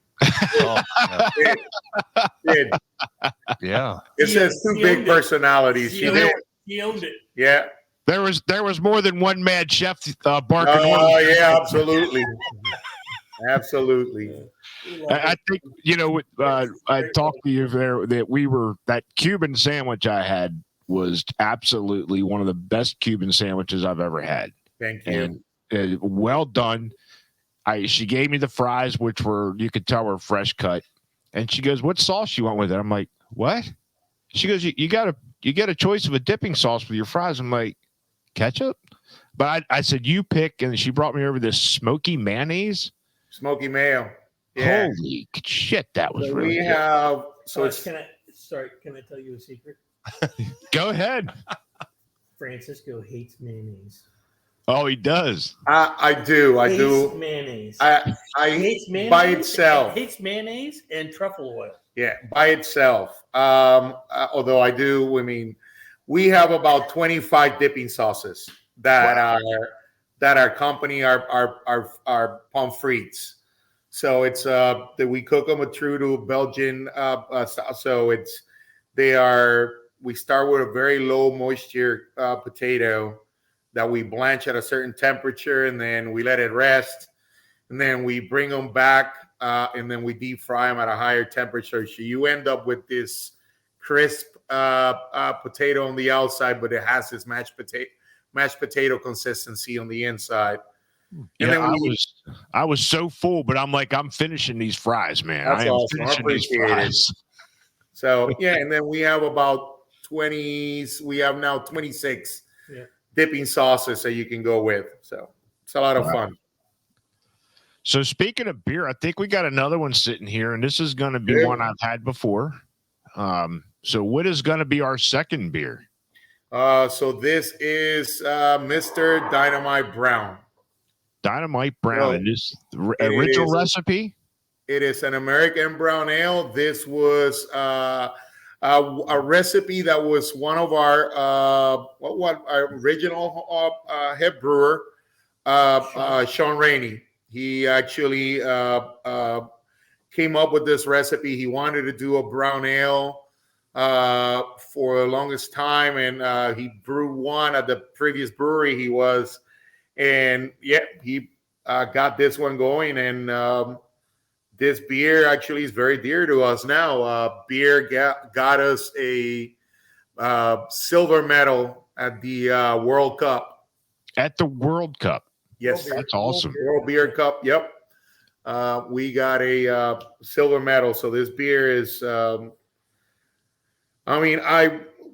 Yeah. It says 2 big personalities. He owned it. Yeah. There was more than one mad chef barking. Oh yeah, absolutely. Absolutely. I think I talked to you there that that Cuban sandwich I had was absolutely one of the best Cuban sandwiches I've ever had. Thank you. And well done. She gave me the fries, which you could tell were fresh cut, and she goes, "What sauce you want with it?" I'm like, "What?" She goes, "You got a choice of a dipping sauce with your fries." I'm like, ketchup. But I said, you pick, and she brought me over this smoky mayonnaise. Smoky mayo. Yeah. Holy shit, that was So really we good. have. So it's. Can I tell you a secret? Go ahead. Francisco hates mayonnaise. Oh, he does. I do. I hates do. mayonnaise. I hates mayonnaise by itself. Hates mayonnaise and truffle oil. Yeah, by itself. Although I do. I mean, we have about 25 dipping sauces that our company our pommes frites. So it's that we cook them true to Belgian style. So it's we start with a very low moisture potato that we blanch at a certain temperature, and then we let it rest, and then we bring them back, and then we deep fry them at a higher temperature. So you end up with this crisp potato on the outside, but it has this mashed potato consistency on the inside. And Yeah, then I was so full, but I'm like, I'm finishing these fries, man. That's I am awesome. I finishing these appreciate it. fries. So yeah, and then we have about 20. We have now 26 dipping sauces that you can go with. So it's a lot of fun. So speaking of beer, I think we got another one sitting here, and this is going to be one I've had before. So what is going to be our second beer? So this is Mr. Dynamite Brown. Dynamite Brown. And this original recipe? It is an American brown ale. This was a recipe that was one of our our original head brewer, Sean Rainey. He actually came up with this recipe. He wanted to do a brown ale for the longest time, and he brewed one at the previous brewery he was, and he got this one going, and this beer actually is very dear to us now. Beer got us a silver medal at the World Cup. At the World Cup? Yes. That's awesome. World Beer Cup, yep. We got a silver medal. So this beer is,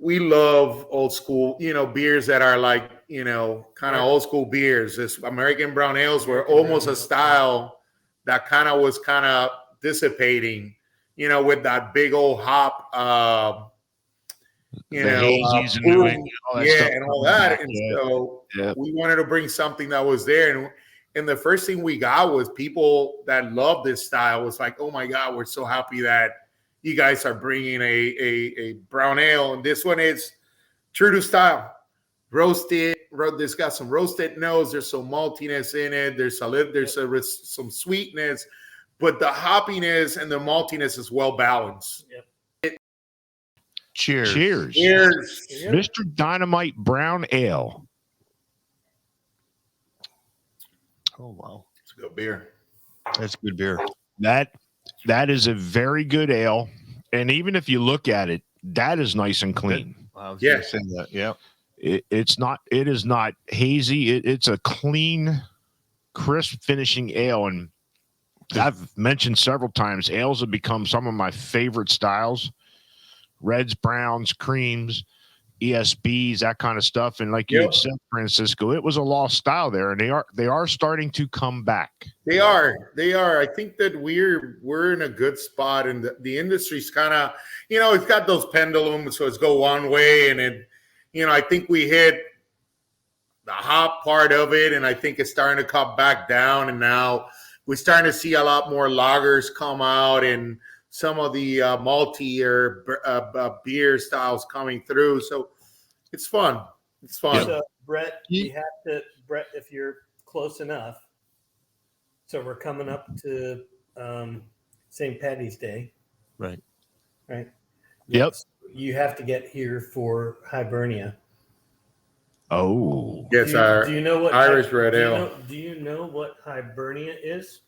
we love old school, beers that are like, kind of old school beers. This American brown ales were almost a style that kind of dissipating, with that big old hop, hazies and New England, and all that. And so we wanted to bring something that was there. And the first thing we got was people that love this style was like, oh my God, we're so happy that you guys are bringing a brown ale. And this one is true to style. Roasted. There's got some roasted notes. There's some maltiness in it. There's some sweetness, but the hoppiness and the maltiness is well balanced. Yep. Cheers. Cheers. Mr. Dynamite Brown Ale. Oh wow, it's a good beer. That's good beer. That is a very good ale, and even if you look at it, that is nice and clean. I was gonna say that. Yeah. It is not hazy. It's a clean, crisp finishing ale. And I've mentioned several times, ales have become some of my favorite styles. Reds, browns, creams, ESBs, that kind of stuff. And like you had said, Francisco, it was a lost style there, and they are starting to come back. They are. I think that we're in a good spot, and the industry's kind of, it's got those pendulums, so it's go one way, and it. I think we hit the hop part of it, and I think it's starting to come back down. And now we're starting to see a lot more lagers come out, and some of the maltier beer styles coming through. So it's fun. It's fun. So Brett, if you're close enough. So we're coming up to St. Patty's Day. Right. Yep. You have to get here for Hibernia. Oh. Yes, do you know what Irish red ale. Do you know what Hibernia is?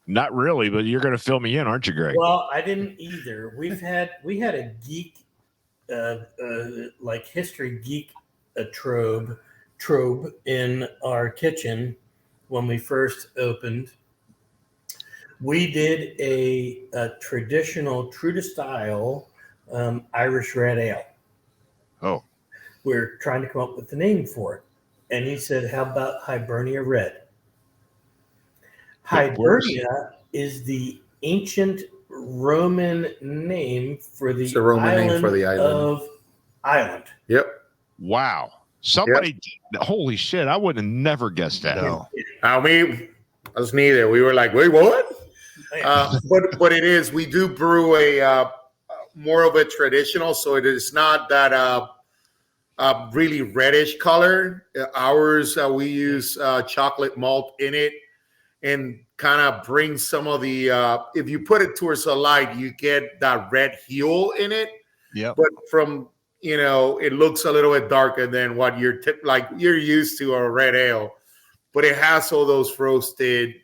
Not really, but you're going to fill me in, aren't you, Greg? Well, I didn't either. We had a geek, like history geek, trobe in our kitchen when we first opened. We did a traditional, true to style Irish red ale. Oh. We're trying to come up with the name for it. and he said, "How about Hibernia Red?" Of course. Hibernia is the ancient Roman name for the It's a Roman name for the island. of Ireland. Yep. Wow. Somebody, holy shit, I would have never guessed that. No. I mean, us neither. We were like, wait, what? But it is. We do brew a more of a traditional, so it is not that really reddish color. Ours, we use chocolate malt in it, and kind of bring some of the. If you put it towards the light, you get that red heel in it. Yep. But from it looks a little bit darker than what you're used to a red ale, but it has all those roasted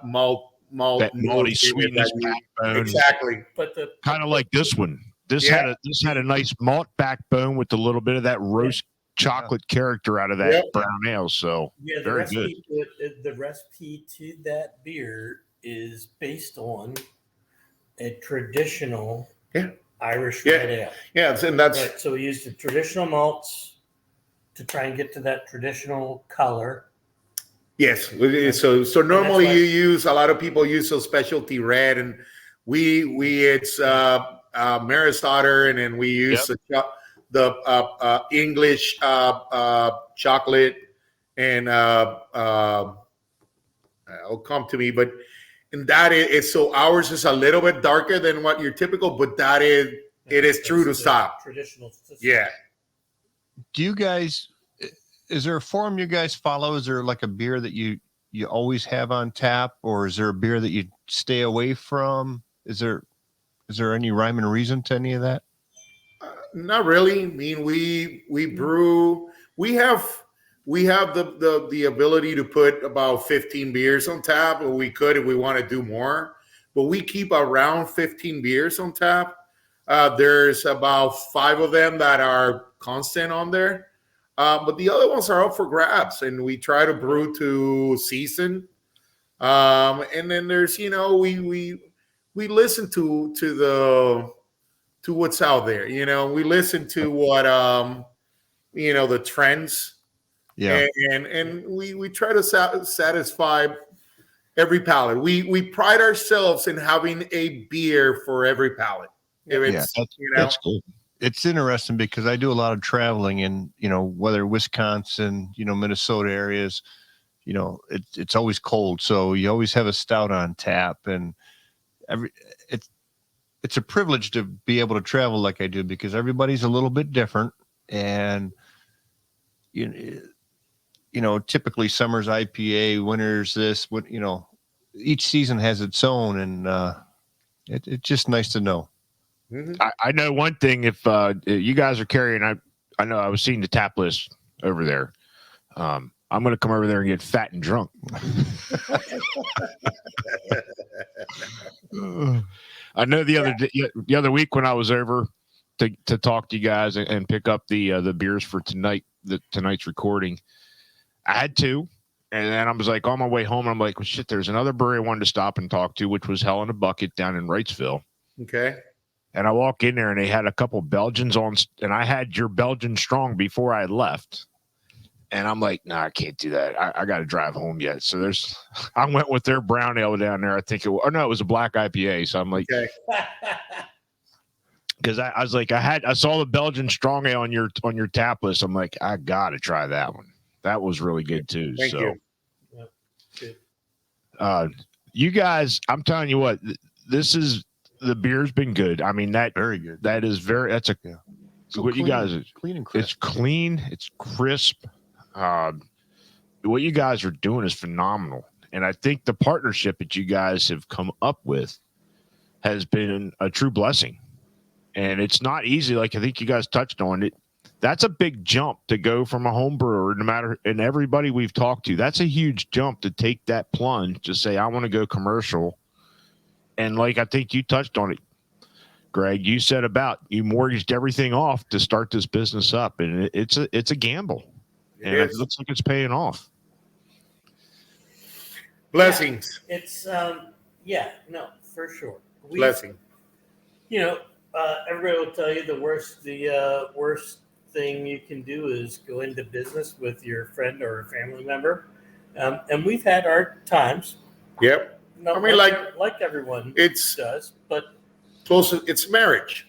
malt That malty sweetness backbone. Exactly. But the Kind of like this one. This had a nice malt backbone with a little bit of that roast chocolate character out of that brown ale. So the very good. The recipe to that beer is based on a traditional Irish red ale. Yeah, and that's Right, so we used the traditional malts to try and get to that traditional color. yes. So normally you use, a lot of people use a specialty red, and we it's Maris Otter, and then we use the English chocolate, and it'll come to me, but. And that is so ours is a little bit darker than what your typical, but it is true to style. Traditional system. Yeah. Do you guys? Is there a form you guys follow? Is there like a beer that you always have on tap, or is there a beer that you stay away from? Is there any rhyme and reason to any of that? Not really. I mean, we brew. We have the ability to put about 15 beers on tap, or we could if we want to do more. But we keep around 15 beers on tap. There's about 5 of them that are constant on there. But the other ones are up for grabs, and we try to brew to season. And then there's, we listen to what's out there. We listen to what the trends. Yeah. And we try to satisfy every palate. We pride ourselves in having a beer for every palate. That's cool. It's interesting because I do a lot of traveling in, whether Wisconsin, Minnesota areas, it's always cold. So you always have a stout on tap, and it's a privilege to be able to travel like I do, because everybody's a little bit different. And, typically summer's IPA, winter's this, each season has its own, and it's just nice to know. Mm-hmm. I know one thing. If you guys are carrying, I know I was seeing the tap list over there. I'm going to come over there and get fat and drunk. I know the other week when I was over to talk to you guys and pick up the beers for tonight's recording, I had 2. And then I was like on my way home, and I'm like, well, shit, there's another brewery I wanted to stop and talk to, which was Hell in a Bucket down in Wrightsville. Okay. And I walk in there, and they had a couple Belgians on, and I had your Belgian Strong before I left. And I'm like, nah, I can't do that. I got to drive home yet. So I went with their brown ale down there. I think it was a black IPA. So I'm like, okay. Because I was like, I saw the Belgian Strong Ale on your tap list. I'm like, I got to try that one. That was really good too. Thank you. Yeah, you guys, I'm telling you what, the beer's been good. I mean, very good. That's So what clean, you guys, clean and crisp. It's clean. It's crisp. What you guys are doing is phenomenal. And I think the partnership that you guys have come up with has been a true blessing. And it's not easy. Like I think you guys touched on it. That's a big jump to go from a home brewer, and everybody we've talked to, that's a huge jump to take that plunge to say, I want to go commercial. And like, I think you touched on it, Greg, you said about you mortgaged everything off to start this business up, and it's a gamble, and it looks like it's paying off. Blessings. Yeah, it's for sure. Blessing. Everybody will tell you the worst thing you can do is go into business with your friend or family member. And we've had our times. Yep. Not I mean, like everyone it's does, but close. It's marriage.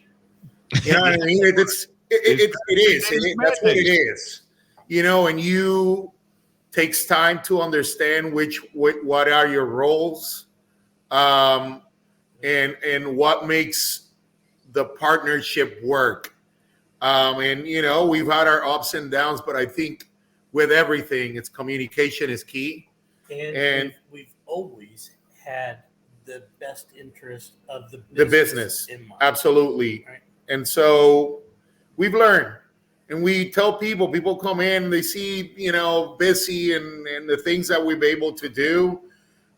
You know what I mean? It is. That's what it is. You know, and you takes time to understand what are your roles, and what makes the partnership work. And you know, we've had our ups and downs, but I think with everything, it's communication is key. And we've always had the best interest of the business in mind. Absolutely. Right. And so we've learned, and we tell people come in, they see, you know, busy and the things that we've been able to do.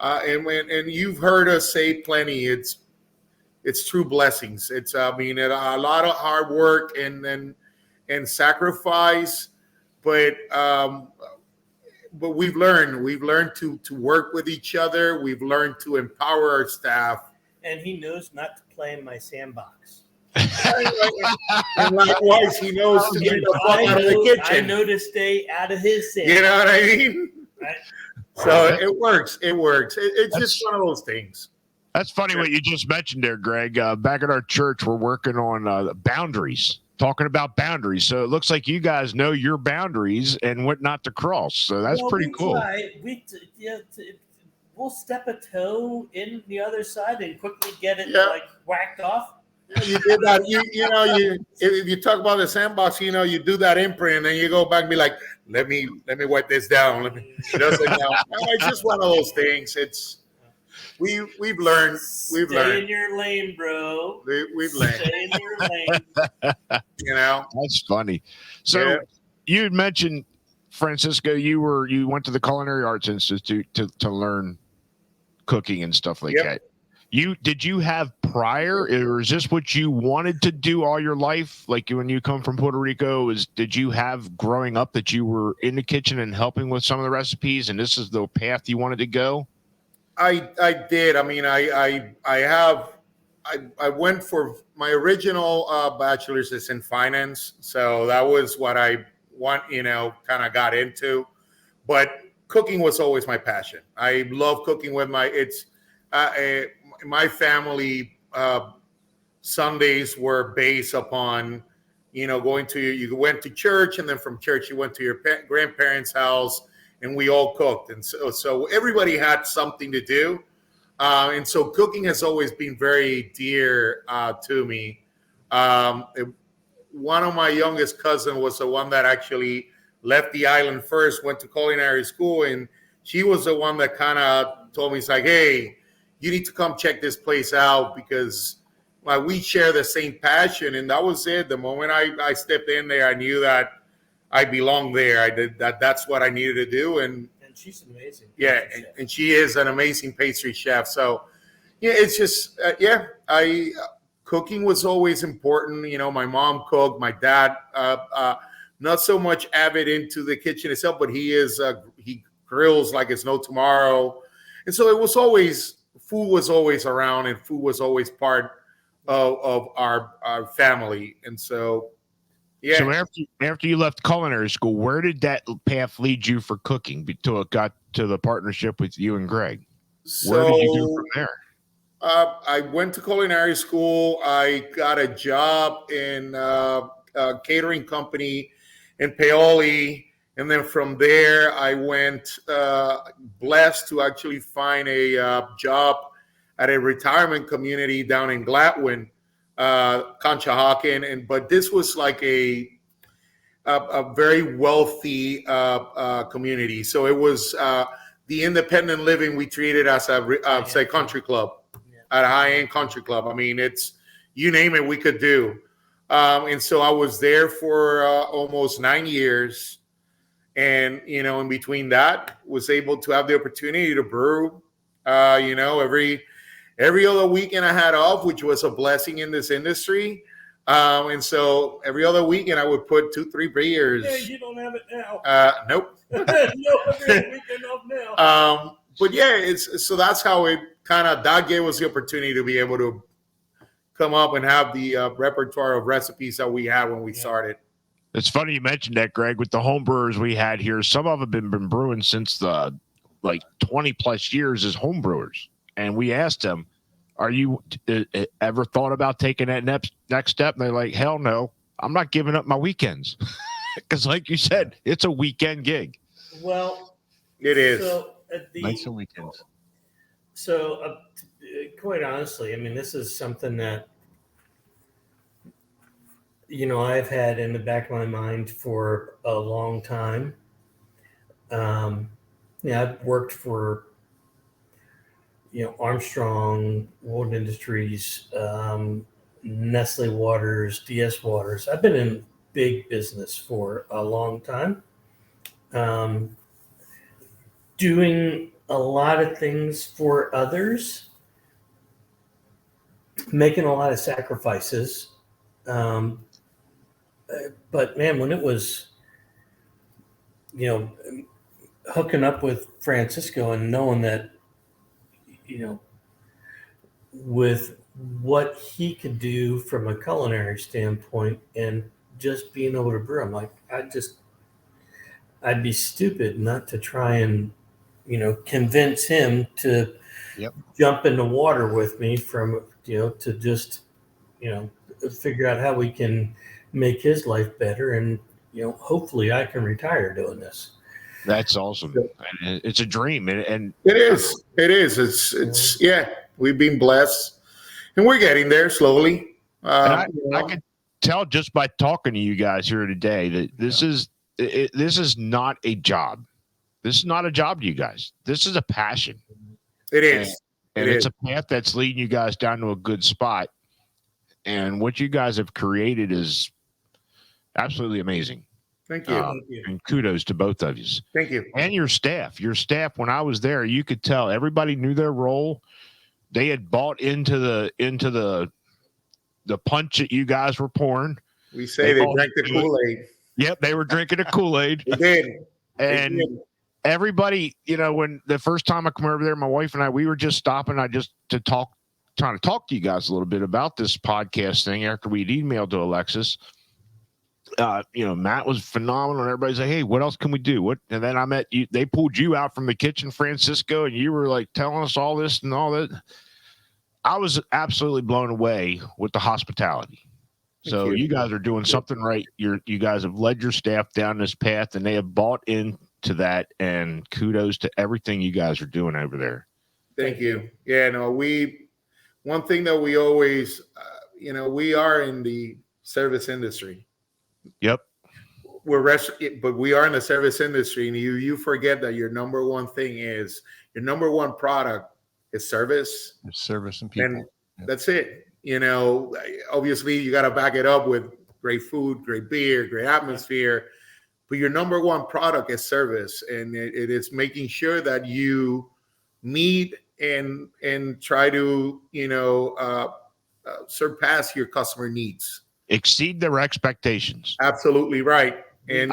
And you've heard us say plenty. It's true blessings. It's, I mean, a lot of hard work and sacrifice, but we've learned to work with each other. We've learned to empower our staff. And he knows not to play in my sandbox. And likewise, he knows to get the fuck out of the kitchen. I know to stay out of his sandbox. You know what I mean? Right. So it works. It's just one of those things. That's funny what you just mentioned there, Greg. Back at our church, we're working on boundaries, talking about boundaries. So it looks like you guys know your boundaries and what not to cross. So that's pretty cool. We'll step a toe in the other side and quickly get it like whacked off. Yeah, you did that. You know, if you talk about the sandbox, you know, you do that imprint and then you go back and be like, let me wipe this down. It's just one of those things. It's we've learned. Stay in your lane, bro. We've learned. Stay in your lane. You know, that's funny. So you had mentioned, Francisco, you went to the Culinary Arts Institute to learn cooking and stuff like that. Did you have prior, or is this what you wanted to do all your life? Like when you come from Puerto Rico, did you have growing up that you were in the kitchen and helping with some of the recipes, and this is the path you wanted to go? I did. I mean, I went for my original bachelor's is in finance, so that was what I kind of got into. But cooking was always my passion. I love cooking with my family. Sundays were based upon, you went to church, and then from church you went to your grandparents' house, and we all cooked. And so everybody had something to do. And so cooking has always been very dear to me. One of my youngest cousins was the one that actually left the island first, went to culinary school, and she was the one that kind of told me, it's like, hey, you need to come check this place out because we share the same passion. And that was it. The moment I stepped in there, I knew that I belonged there. I did that. That's what I needed to do. And she's amazing. Yeah, and she is an amazing pastry chef. So, yeah, it's just, cooking was always important. You know, my mom cooked. My dad, not so much avid into the kitchen itself, but he grills like it's no tomorrow. And so food was always around, and food was always part of our family. And so, yeah. So after you left culinary school, where did that path lead you for cooking until it got to the partnership with you and Greg? Where did you go from there? I went to culinary school. I got a job in a catering company in Paoli. And then from there, I went blessed to actually find a job at a retirement community down in Gladwin, Conshohocken. But this was like a very wealthy community. So it was the independent living we treated as a country club, at a high-end country club. I mean, it's, you name it, we could do. And so I was there for almost 9 years. And, in between that, was able to have the opportunity to brew, every other weekend I had off, which was a blessing in this industry. And so every other weekend I would put 2-3 beers. Yeah, you don't have it now. Nope. No, every weekend off now. But yeah, so that's how it that gave us the opportunity to be able to come up and have the repertoire of recipes that we had when we started. It's funny you mentioned that, Greg, with the home brewers we had here. Some of them have been brewing since the 20 plus years as home brewers. And we asked them, are you ever thought about taking that next step? And they're like, hell no, I'm not giving up my weekends. Because like you said, it's a weekend gig. Well, It is. So Nights and weekends. So, quite honestly, I mean, this is something that I've had in the back of my mind for a long time. I've worked for Armstrong, World Industries, Nestle Waters, DS Waters. I've been in big business for a long time, doing a lot of things for others, making a lot of sacrifices. But man, when it was, hooking up with Francisco and knowing that, with what he could do from a culinary standpoint and just being able to brew, I'm like, I'd be stupid not to try and, convince him to jump in the water with me to just, figure out how we can make his life better. And, hopefully I can retire doing this. That's awesome. It's a dream. And it is. It's we've been blessed and we're getting there slowly. I could tell just by talking to you guys here today that this is not a job. This is not a job to you guys. This is a passion. It is. And it's a path that's leading you guys down to a good spot. And what you guys have created is absolutely amazing. Thank you. And kudos to both of you. Thank you. And your staff. Your staff, when I was there, you could tell everybody knew their role. They had bought into the punch that you guys were pouring. We say they drank the Kool-Aid. Yep, they were drinking the Kool-Aid. They did. And everybody, when the first time I come over there, my wife and I, we were just stopping. Trying to talk to you guys a little bit about this podcast thing after we'd emailed to Alexis. Matt was phenomenal, and everybody's like, hey, what else can we do? And then I met you. They pulled you out from the kitchen, Francisco, and you were like telling us all this and all that. I was absolutely blown away with the hospitality. So you guys are doing something right. You guys have led your staff down this path, and they have bought into that. And kudos to everything you guys are doing over there. Thank you. Yeah, no, one thing that we always, we are in the service industry. Yep. But we are in the service industry, and you forget that your number one product is service. It's service and people. And that's it. Obviously you got to back it up with great food, great beer, great atmosphere. But your number one product is service, and it is making sure that you meet and try to surpass your customer needs. Exceed their expectations. Absolutely right. And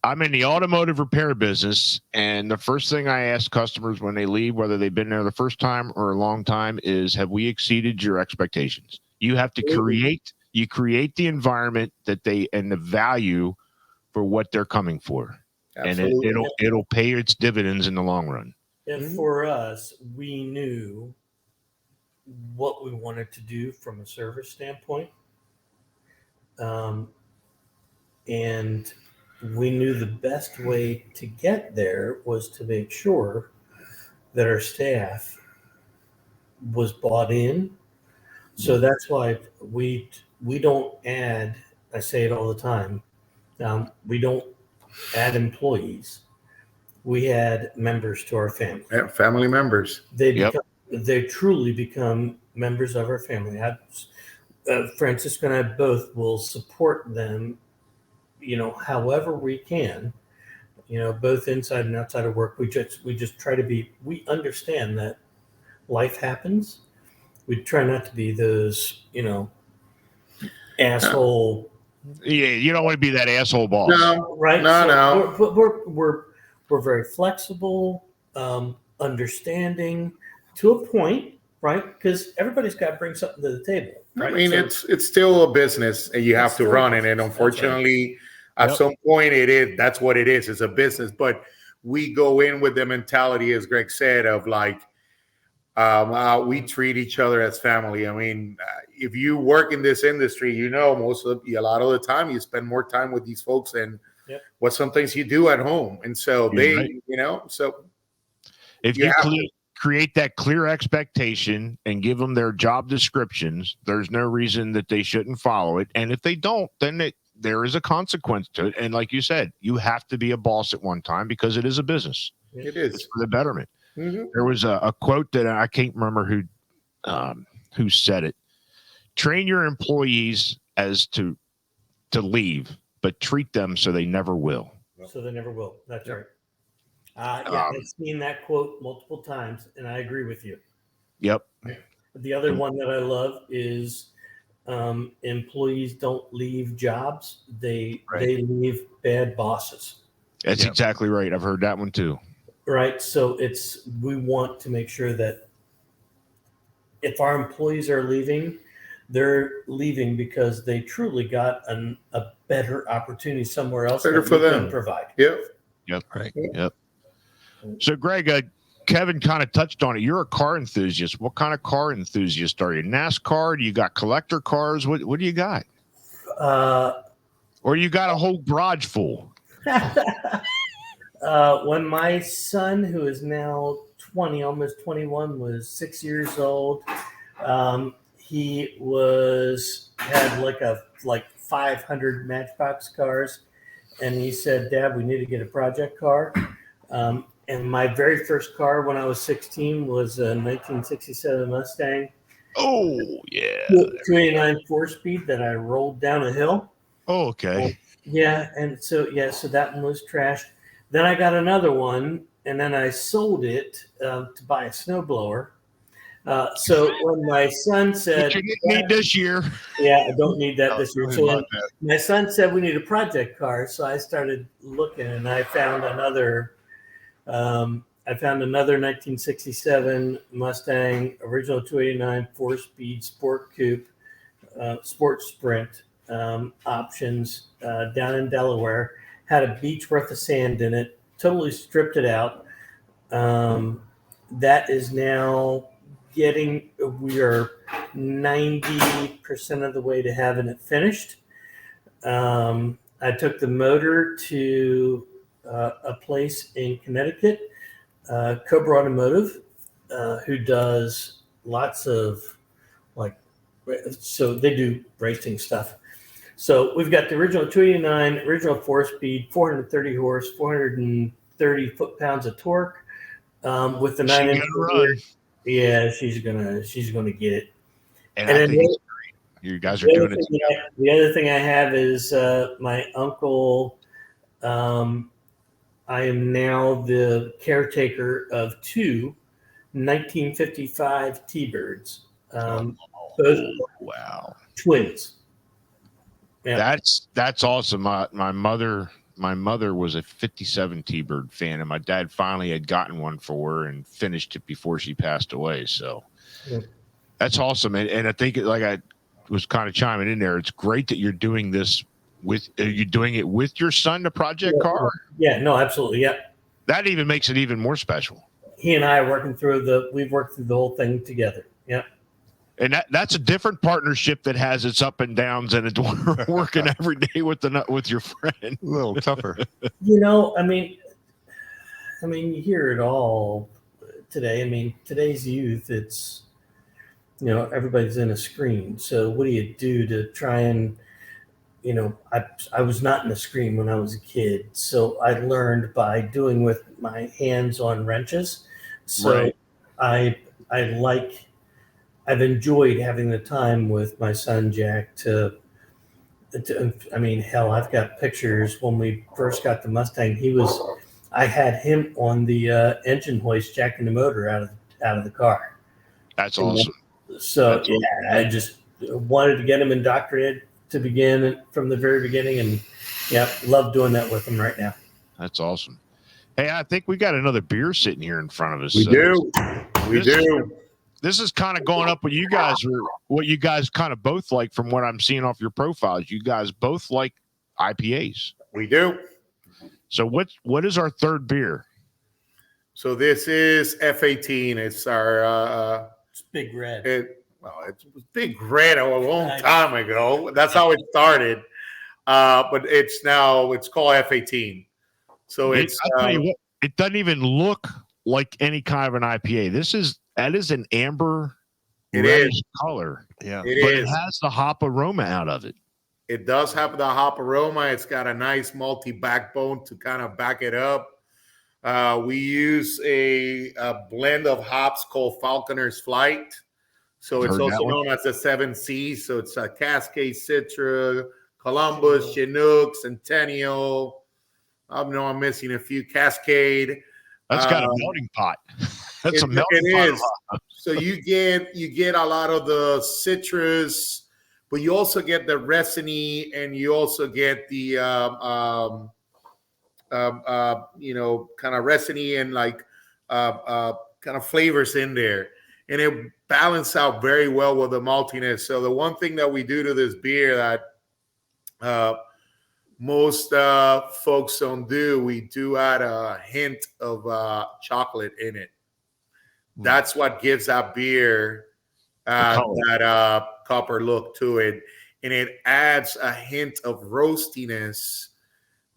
I'm in the automotive repair business, and the first thing I ask customers when they leave, whether they've been there the first time or a long time, is, have we exceeded your expectations? You have to create the environment and the value for what they're coming for. Absolutely. And it'll pay its dividends in the long run. And for us, we knew what we wanted to do from a service standpoint. And we knew the best way to get there was to make sure that our staff was bought in. So that's why we don't add, I say it all the time, we don't add employees. We add members to our family. Yeah, family members. They truly become members of our family. Francisco and I both will support them, however we can, both inside and outside of work. We just try to we understand that life happens. We try not to be those, asshole. Yeah, you don't want to be that asshole boss. No, right? No. We're very flexible, understanding to a point, right? Because everybody's got to bring something to the table. Right? I mean, it's still a business, and you have to run it. And unfortunately, At some point, that's what it is. It's a business, but we go in with the mentality, as Greg said, of like, we treat each other as family. I mean, if you work in this industry, you know, a lot of the time you spend more time with these folks than what some things you do at home. And so so if you create that clear expectation and give them their job descriptions, there's no reason that they shouldn't follow it. And if they don't, then there is a consequence to it. And like you said, you have to be a boss at one time because it is a business. It is. It's for the betterment. Mm-hmm. There was a quote that I can't remember who said it. Train your employees as to leave, but treat them so they never will. So they never will. That's right. I've seen that quote multiple times, and I agree with you. Yep. The other one that I love is employees don't leave jobs; they leave bad bosses. That's exactly right. I've heard that one too. Right. So we want to make sure that if our employees are leaving, they're leaving because they truly got a better opportunity somewhere else. Better for them. Can provide. Yep. Right. Yep. So, Greg, Kevin kind of touched on it. You're a car enthusiast. What kind of car enthusiast are you? NASCAR? Do you got collector cars? What do you got? Or you got a whole garage full? When my son, who is now 20, almost 21, was 6 years old, he had like 500 Matchbox cars, and he said, "Dad, we need to get a project car." And my very first car when I was 16 was a 1967 Mustang. Oh, yeah. 289 4-speed that I rolled down a hill. Oh, okay. And so that one was trashed. Then I got another one, and then I sold it to buy a snowblower. So when my son said, "You didn't need this year," I don't need that this year. So when my son said we need a project car, so I started looking, and I found another. I found another 1967 Mustang, original 289 4-speed sport coupe, sport sprint options down in Delaware. Had a beach worth of sand in it. Totally stripped it out. That is now we are 90% of the way to having it finished. I took the motor to a place in Connecticut, Cobra Automotive, who does lots of so they do racing stuff. So we've got the original 289, original 4-speed, 430 horse, 430 foot-pounds of torque, with the 9-inch rear. Yeah, she's gonna get it. And I think it's great. You guys are doing it. The other thing I have is my uncle. I am now the caretaker of two 1955 T-Birds. Wow. Twins. Yeah. That's awesome. My mother was a 57 T-Bird fan, and my dad finally had gotten one for her and finished it before she passed away. So that's awesome. And I think I was kind of chiming in there. It's great that you're doing this are you doing it with your son, the project car? Yeah, no, absolutely. Yeah. That even makes it even more special. He and I are we've worked through the whole thing together. Yeah. And that's a different partnership that has its up and downs, and it's working every day with your friend. A little tougher. I mean, you hear it all today. I mean, today's youth, it's, everybody's in a screen. So what do you do to try and, I was not in a screen when I was a kid. So I learned by doing with my hands on wrenches. So right. I've enjoyed having the time with my son, Jack, I've got pictures when we first got the Mustang. I had him on the engine hoist, jacking the motor out of the car. That's awesome. So I just wanted to get him indoctrinated to begin from the very beginning, and love doing that with him right now. That's awesome. Hey, I think we got another beer sitting here in front of us. We do. This is kind of going up what you guys kind of both like from what I'm seeing off your profiles. You guys both like IPAs. We do. So what is our third beer? So this is F18. It's our It's Big Red. it was Big Red a long time ago. That's how it started. But it's called F18. So it's I'll tell you what, it doesn't even look like any kind of an IPA. That is an amber reddish color. Yeah. It has the hop aroma out of it. It does have the hop aroma. It's got a nice malty backbone to kind of back it up. We use a blend of hops called Falconer's Flight. So it's also known as the 7 C's. So it's a Cascade, Citra, Columbus, Chinook, Centennial. I know I'm missing a few. Cascade. That's got a melting pot. That's a melting pot. So you get a lot of the citrus, but you also get the resiny, and you also get the kind of resiny and like kind of flavors in there, and it balances out very well with the maltiness. So the one thing that we do to this beer that most folks don't do, we do add a hint of chocolate in it. That's what gives that beer that copper look to it, and it adds a hint of roastiness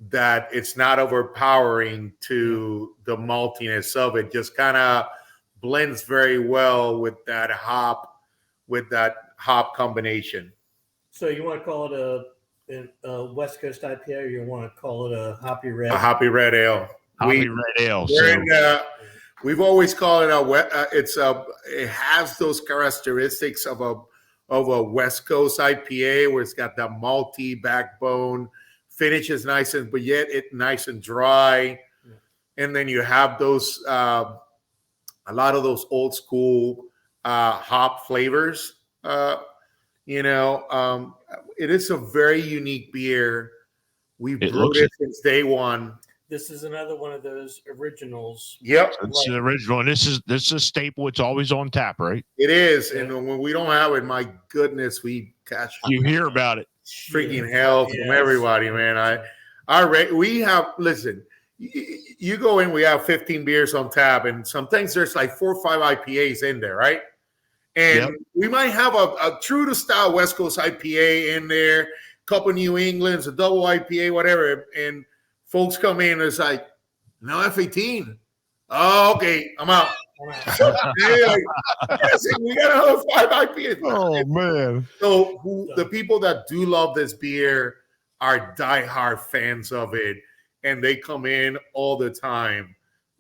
that it's not overpowering to the maltiness of it. Just kind of blends very well with that hop combination. So you want to call it a West Coast IPA, or you want to call it a hoppy red? A hoppy red ale. We've always called it it has those characteristics of a West Coast IPA, where it's got that malty backbone, finishes nice but yet it nice and dry. And then you have those a lot of those old school hop flavors. It is a very unique beer. We've brewed it since day one. This is another one of those originals. Yep, it's an original. And this is a staple. It's always on tap, right? It is. Yeah. And when we don't have it, my goodness, we catch. You hear about it. Freaking hell from everybody, man. We have. Listen, you go in. We have 15 beers on tap, and sometimes there's like 4 or 5 IPAs in there, right? And we might have a true to style West Coast IPA in there, couple New Englands, a double IPA, whatever, and folks come in and it's like, no F18. Oh, okay, I'm out. Like, yes, we got another 5 IPAs. Oh, man. So the people that do love this beer are diehard fans of it, and they come in all the time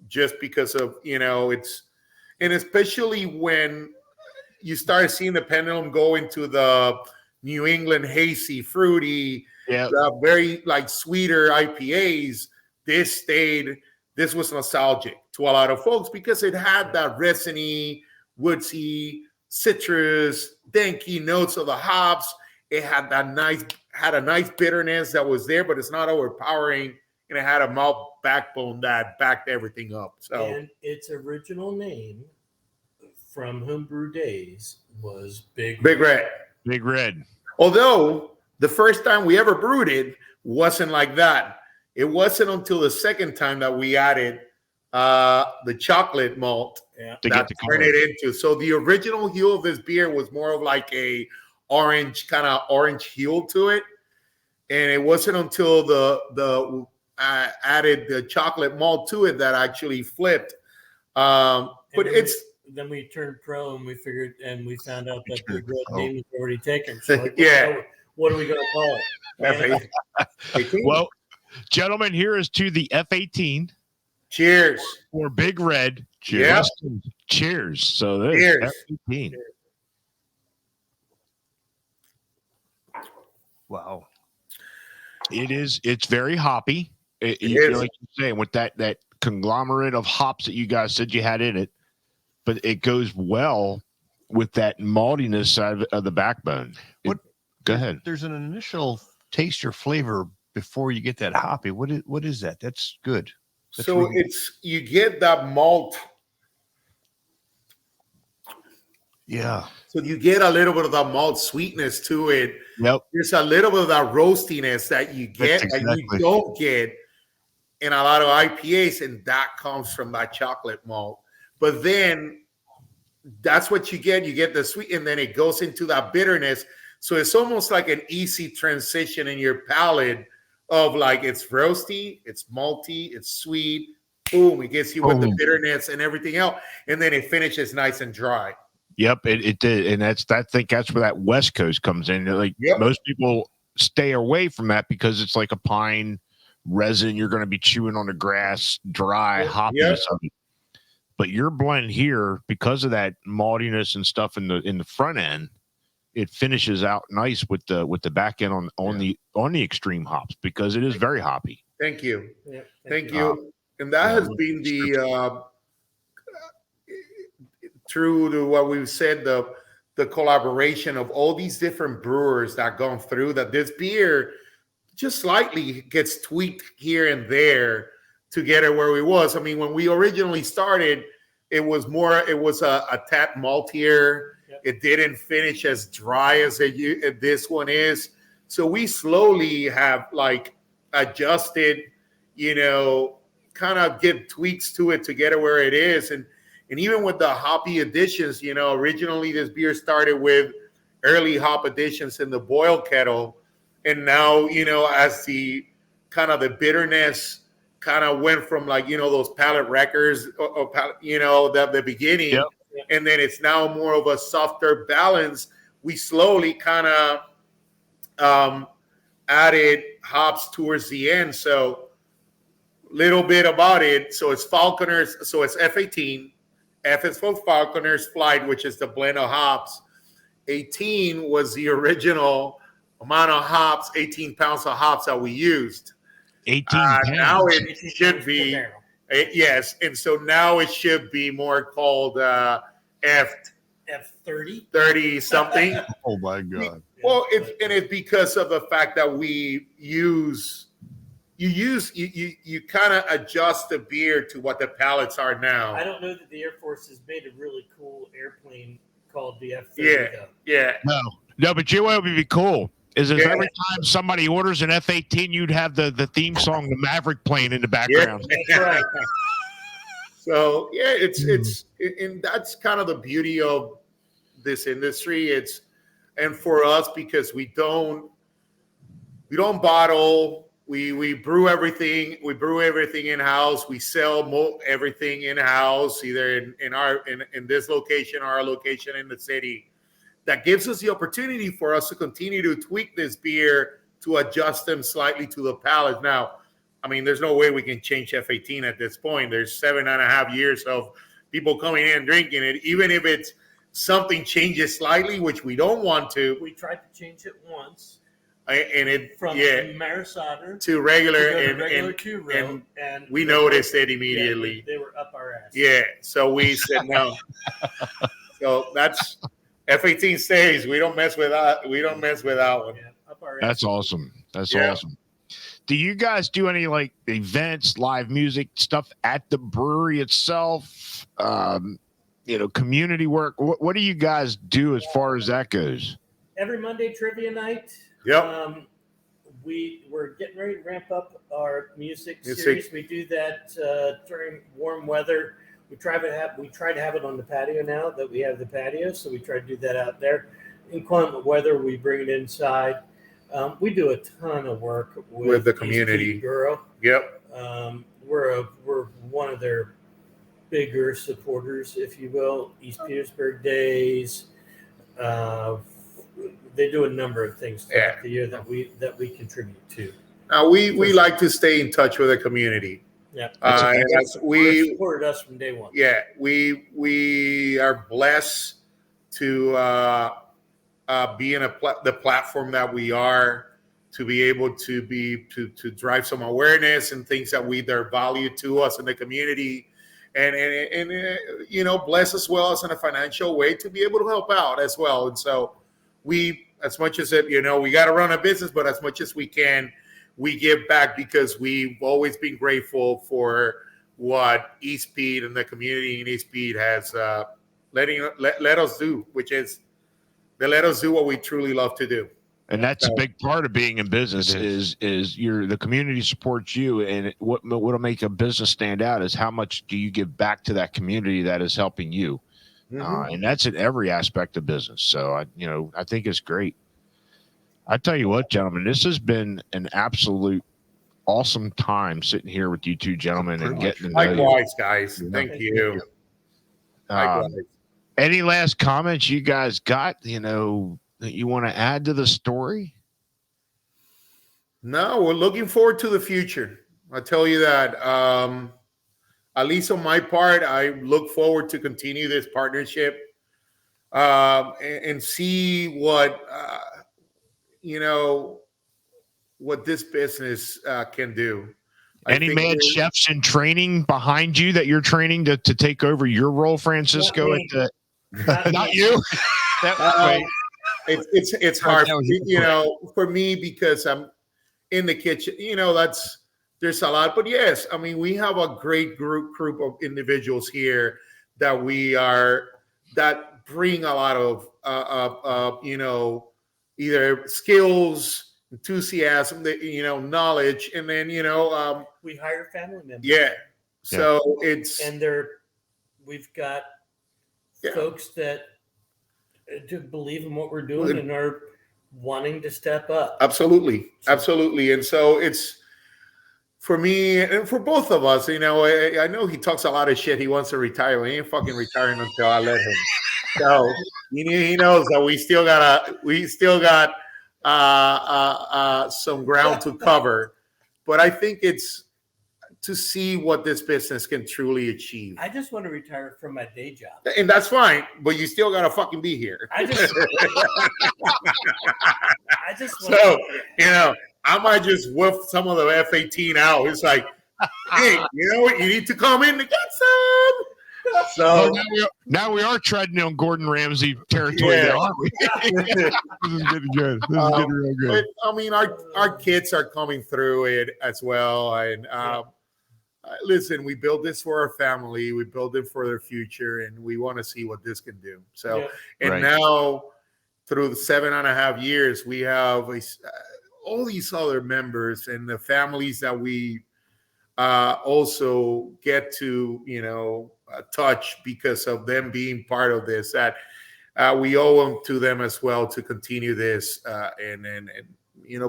just because of, it's, and especially when you start seeing the pendulum go into the New England hazy, fruity, very like sweeter IPAs. This was nostalgic to a lot of folks because it had that resiny, woodsy, citrus, danky notes of the hops. It had a nice bitterness that was there, but it's not overpowering, and it had a malt backbone that backed everything up. So, and its original name from homebrew days was Big Red. Big Red. Although the first time we ever brewed it wasn't like that. It wasn't until the second time that we added the chocolate malt that turned it into. So the original heel of this beer was more of like a orange heel to it, and it wasn't until the added the chocolate malt to it that actually flipped. Then we turned pro and we found out that the red name was already taken. So what are we going to call it? F18. Well, gentlemen, here is to the F18. Cheers. For Big Red. Cheers. Yep. Cheers. So there's F18. Cheers. Wow. It's very hoppy. Like you're saying, with that conglomerate of hops that you guys said you had in it, but it goes well with that maltiness side of the backbone. Go ahead. There's an initial taste or flavor before you get that hoppy. What is that? That's good. That's you get that malt. Yeah. So you get a little bit of the malt sweetness to it. Yep. There's a little bit of that roastiness that you get That's that you exactly. don't get in a lot of IPAs, and that comes from that chocolate malt. But then that's what you get. You get the sweet, and then it goes into that bitterness. So it's almost like an easy transition in your palate of like it's roasty, it's malty, it's sweet. Boom, it gets you with the Boom. bitterness and everything else, and then it finishes nice and dry. Yep, it did, and I think that's where that West Coast comes in. Like Yep. most people stay away from that because it's like a pine resin. You're going to be chewing on the grass, dry hoppiness Yep. of it. But your blend here, because of that maltiness and stuff in the front end, it finishes out nice with the back end on the extreme hops because it is very hoppy. Thank you. Yeah, Thank you. And that has been the true to what we've said, the collaboration of all these different brewers that gone through that. This beer just slightly gets tweaked here and there to get it where we was. I mean, when we originally started, it was a tad maltier. Yep. It didn't finish as dry as this one is. So we slowly have like adjusted, kind of give tweaks to it to get it where it is. And even with the hoppy additions, originally this beer started with early hop additions in the boil kettle. And now, as the kind of the bitterness kind of went from like, those palate wreckers, the beginning, Yep. and then it's now more of a softer balance. We slowly kind of added hops towards the end. So little bit about it. So it's Falconer's. So it's F18. F is for Falconer's Flight, which is the blend of hops. 18 was the original amount of hops, 18 pounds of hops that we used. 18 pounds. Now it should be, yes. And so now it should be more called F30. 30 something. Oh my God. Well, it's because of the fact that we you kind of adjust the beer to what the pallets are now. I don't know that the Air Force has made a really cool airplane called the F-30. Yeah, though. yeah. No, but you know what would be cool is if every time somebody orders an F-18, you'd have the theme song, the Maverick playing in the background. That's right. So yeah, it's and that's kind of the beauty of this industry. And for us, because we don't bottle, we brew everything. We brew everything in house. We sell everything in house, either in this location or our location in the city. That gives us the opportunity for us to continue to tweak this beer to adjust them slightly to the palate. Now, I mean, there's no way we can change F18 at this point. There's 7.5 years of people coming in and drinking it. Even if it's something changes slightly, which we don't want to. We tried to change it once. And it From Maris Otter to regular, and we noticed it immediately. They were up our ass. Yeah, so we said no. So that's F18 stays. We don't mess with that. We don't mess with that one. Yeah, up our ass. That's awesome. That's awesome. Do you guys do any like events, live music stuff at the brewery itself? Community work. What do you guys do as far as that goes? Every Monday trivia night. Yep. We're getting ready to ramp up our music series. We do that during warm weather. We try to have it on the patio now that we have the patio, so we try to do that out there. Inclement weather, we bring it inside. We do a ton of work with the community. Girl. Yep. We're one of their bigger supporters, if you will. East Petersburg Days. They do a number of things throughout the year that we contribute to. Now we like to stay in touch with the community. Yeah, we supported us from day one. Yeah, we are blessed to be in the platform that we are, to be able to drive some awareness and things that they're valued to us in the community, and bless as well as in a financial way to be able to help out as well. And so we, as much as we got to run a business, but as much as we can, we give back, because we've always been grateful for what East Pete and the community in East Pete has let us do, which is they let us do what we truly love to do. And that's a So, big part of being in business is the community supports you, and what'll make a business stand out is how much do you give back to that community that is helping you, and that's in every aspect of business. So I think it's great. I tell you what, gentlemen, this has been an absolute awesome time sitting here with you two gentlemen and getting to know you. Likewise, guys. Thank you. Any last comments you guys got? That you want to add to the story? No, we're looking forward to the future. I tell you that. At least on my part, I look forward to continue this partnership and see what what this business can do. Any mad chefs in training behind you that you're training to take over your role, Francisco? Not you. It's hard, for me because I'm in the kitchen. There's a lot, but yes, I mean we have a great group of individuals here that bring a lot of either skills, enthusiasm, knowledge, and then we hire family members. Yeah, so we've got folks that to believe in what we're doing and are wanting to step up. Absolutely. And so it's for me and for both of us. I know he talks a lot of shit. He wants to retire. He ain't fucking retiring until I let him. So he knows that we still got some ground to cover. But I think it's to see what this business can truly achieve. I just want to retire from my day job. And that's fine, but you still got to fucking be here. I just I might just whip some of the F-18 out. It's like, hey, you know what? You need to come in to get some. So now we are treading on Gordon Ramsay territory, there, aren't we? This is getting good. This is getting real good. But, I mean, our kids are coming through it as well, and listen, we built this for our family. We built it for their future, and we want to see what this can do. So, now through the 7.5 years, we have all these other members and the families that we also get to, touch because of them being part of this. That we owe to them as well to continue this and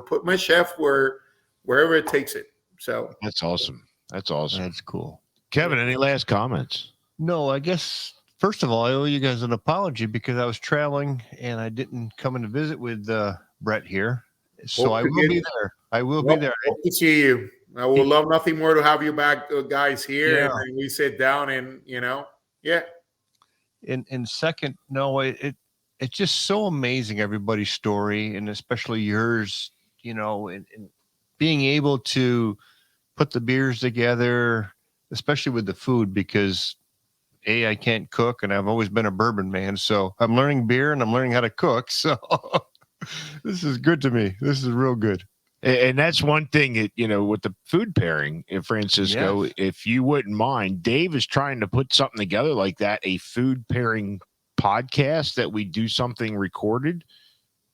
put my chef wherever it takes it. So that's awesome. That's awesome. That's cool. Kevin, any last comments? No, I guess first of all, I owe you guys an apology because I was traveling and I didn't come in to visit with Brett here. So I will be there. I will be there. Hope to see you. I would love nothing more to have you back, guys, here, and we sit down and And second, no, it's just so amazing, everybody's story, and especially yours. And being able to put the beers together, especially with the food, because I can't cook, and I've always been a bourbon man, so I'm learning beer and I'm learning how to cook. So this is good to me. This is real good. And that's one thing that, with the food pairing, Francisco, if you wouldn't mind, Dave is trying to put something together like that, a food pairing podcast that we do something recorded.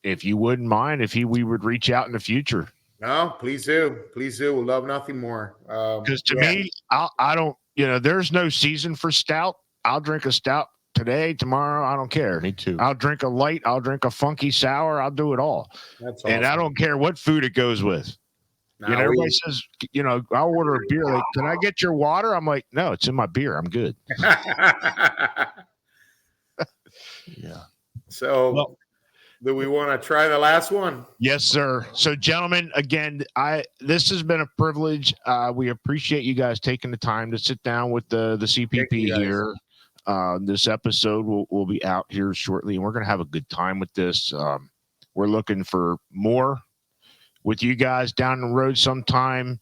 If you wouldn't mind, we would reach out in the future. No, please do. Please do. We'll love nothing more. Because to me, I don't, there's no season for stout. I'll drink a stout today, tomorrow, I don't care. Me too. I'll drink a light. I'll drink a funky sour. I'll do it all. That's awesome. And I don't care what food it goes with. Everybody says, I'll order a beer. Like, can I get your water? I'm like, no, it's in my beer. I'm good. Yeah. So do we want to try the last one? Yes, sir. So, gentlemen, again, this has been a privilege. We appreciate you guys taking the time to sit down with the CPP here. This episode will be out here shortly, and we're going to have a good time with this. We're looking for more with you guys down the road sometime.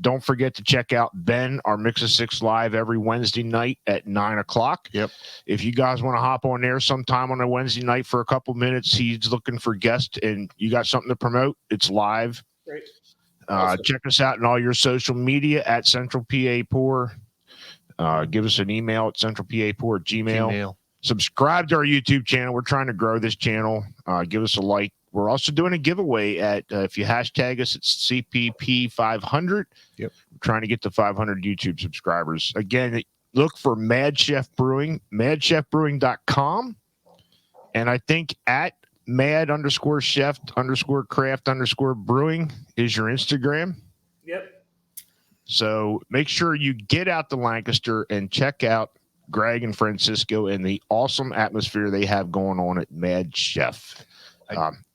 Don't forget to check out Ben, our Mix of Six Live every Wednesday night at 9:00. Yep. If you guys want to hop on there sometime on a Wednesday night for a couple minutes, he's looking for guests, and you got something to promote, it's live. Great. Awesome. Check us out in all your social media at Central PA Pour. Give us an email at centralpapour@gmail. Subscribe to our YouTube channel. We're trying to grow this channel. Give us a like. We're also doing a giveaway at if you hashtag us, it's CPP 500. Yep. We're trying to get to 500 YouTube subscribers. Again, look for Mad Chef Brewing, madchefbrewing.com. And I think at mad_chef_craft_brewing is your Instagram. Yep. So make sure you get out to Lancaster and check out Greg and Francisco and the awesome atmosphere they have going on at Mad Chef.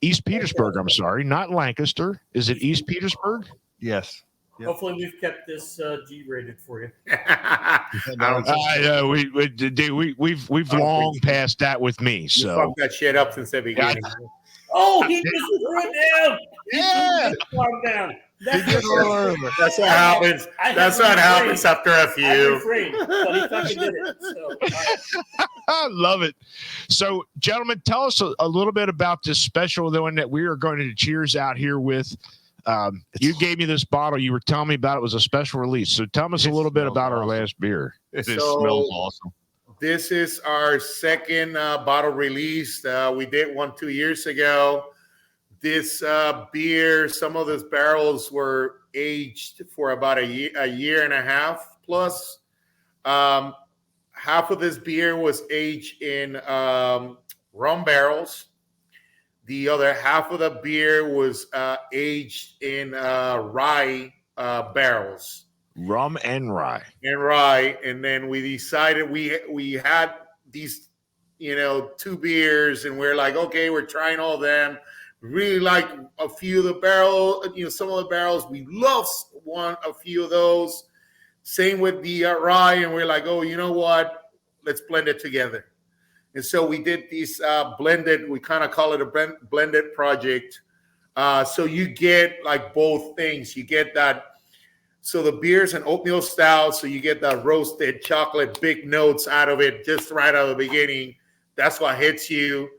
East Petersburg, I'm sorry, not Lancaster. Is it East Petersburg? Yes. Yep. Hopefully, we've kept this G-rated for you. We've long passed that with me. You So fucked that shit up since the beginning. Oh, he just threw it down. Yeah. Down. That's what happens. That's what happens after a I few. refrained, but he fucking did it. So, I love it. So, gentlemen, tell us a little bit about this special, the one that we are going to cheers out here with. You gave me this bottle. You were telling me about it was a special release. So tell us a little bit about our last beer. It So- smells awesome. This is our second bottle release. We did one 2 years ago. This beer, some of those barrels were aged for about a year and a half plus. Half of this beer was aged in rum barrels. The other half of the beer was aged in rye barrels. Rum and rye. And then we decided we had these, 2 beers, and we're like, okay, we're trying all of them. We really like a few of the barrels, some of the barrels. We love a few of those. Same with the rye, and we're like, oh, you know what? Let's blend it together. And so we did these blended. We kind of call it a blended project. So you get like both things. You get that. So the beer's an oatmeal stout, so you get that roasted chocolate, big notes out of it just right out of the beginning. That's what hits you.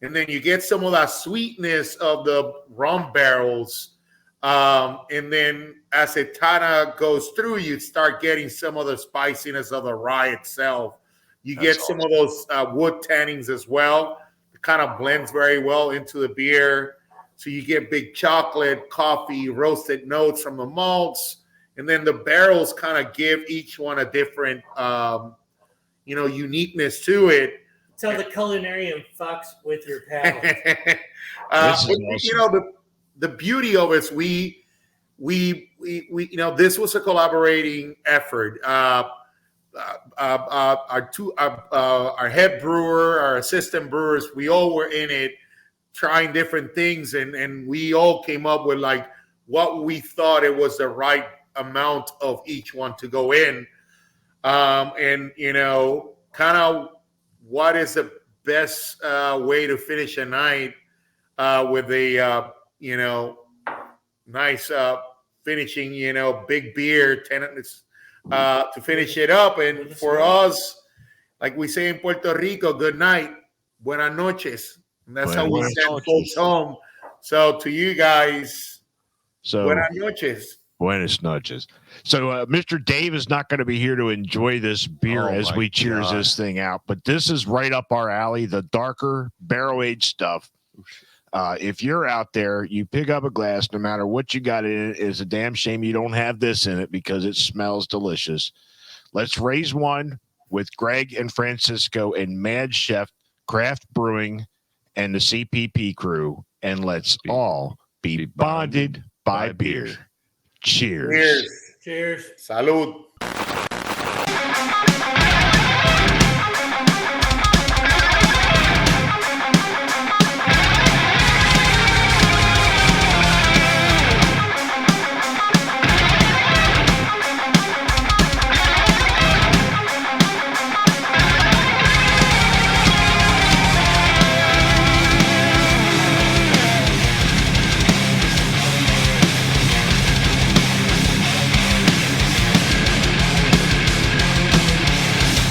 And then you get some of that sweetness of the rum barrels. And then as it kind of goes through, you start getting some of the spiciness of the rye itself. You get some of those wood tannings as well. It kind of blends very well into the beer. So you get big chocolate, coffee, roasted notes from the malts. And then the barrels kind of give each one a different, uniqueness to it. tell the culinarian fucks with your palate. The beauty of it is we this was a collaborating effort. Our head brewer, our assistant brewers, we all were in it, trying different things, and we all came up with like what we thought it was the right amount of each one to go in, and kind of what is the best way to finish a night with a nice finishing, big beer, to finish it up. And for us, like we say in Puerto Rico, good night, buenas noches. And that's how we send folks home. So to you guys, buenas noches. Buenas noches. So Mr. Dave is not going to be here to enjoy this beer as we cheers this thing out, but this is right up our alley, the darker barrel-aged stuff. If you're out there, you pick up a glass, no matter what you got in it. It's a damn shame you don't have this in it because it smells delicious. Let's raise one with Greg and Francisco and Mad Chef Craft Brewing and the CPP crew, and let's all be bonded by beer. Cheers. Cheers. Cheers. Salud.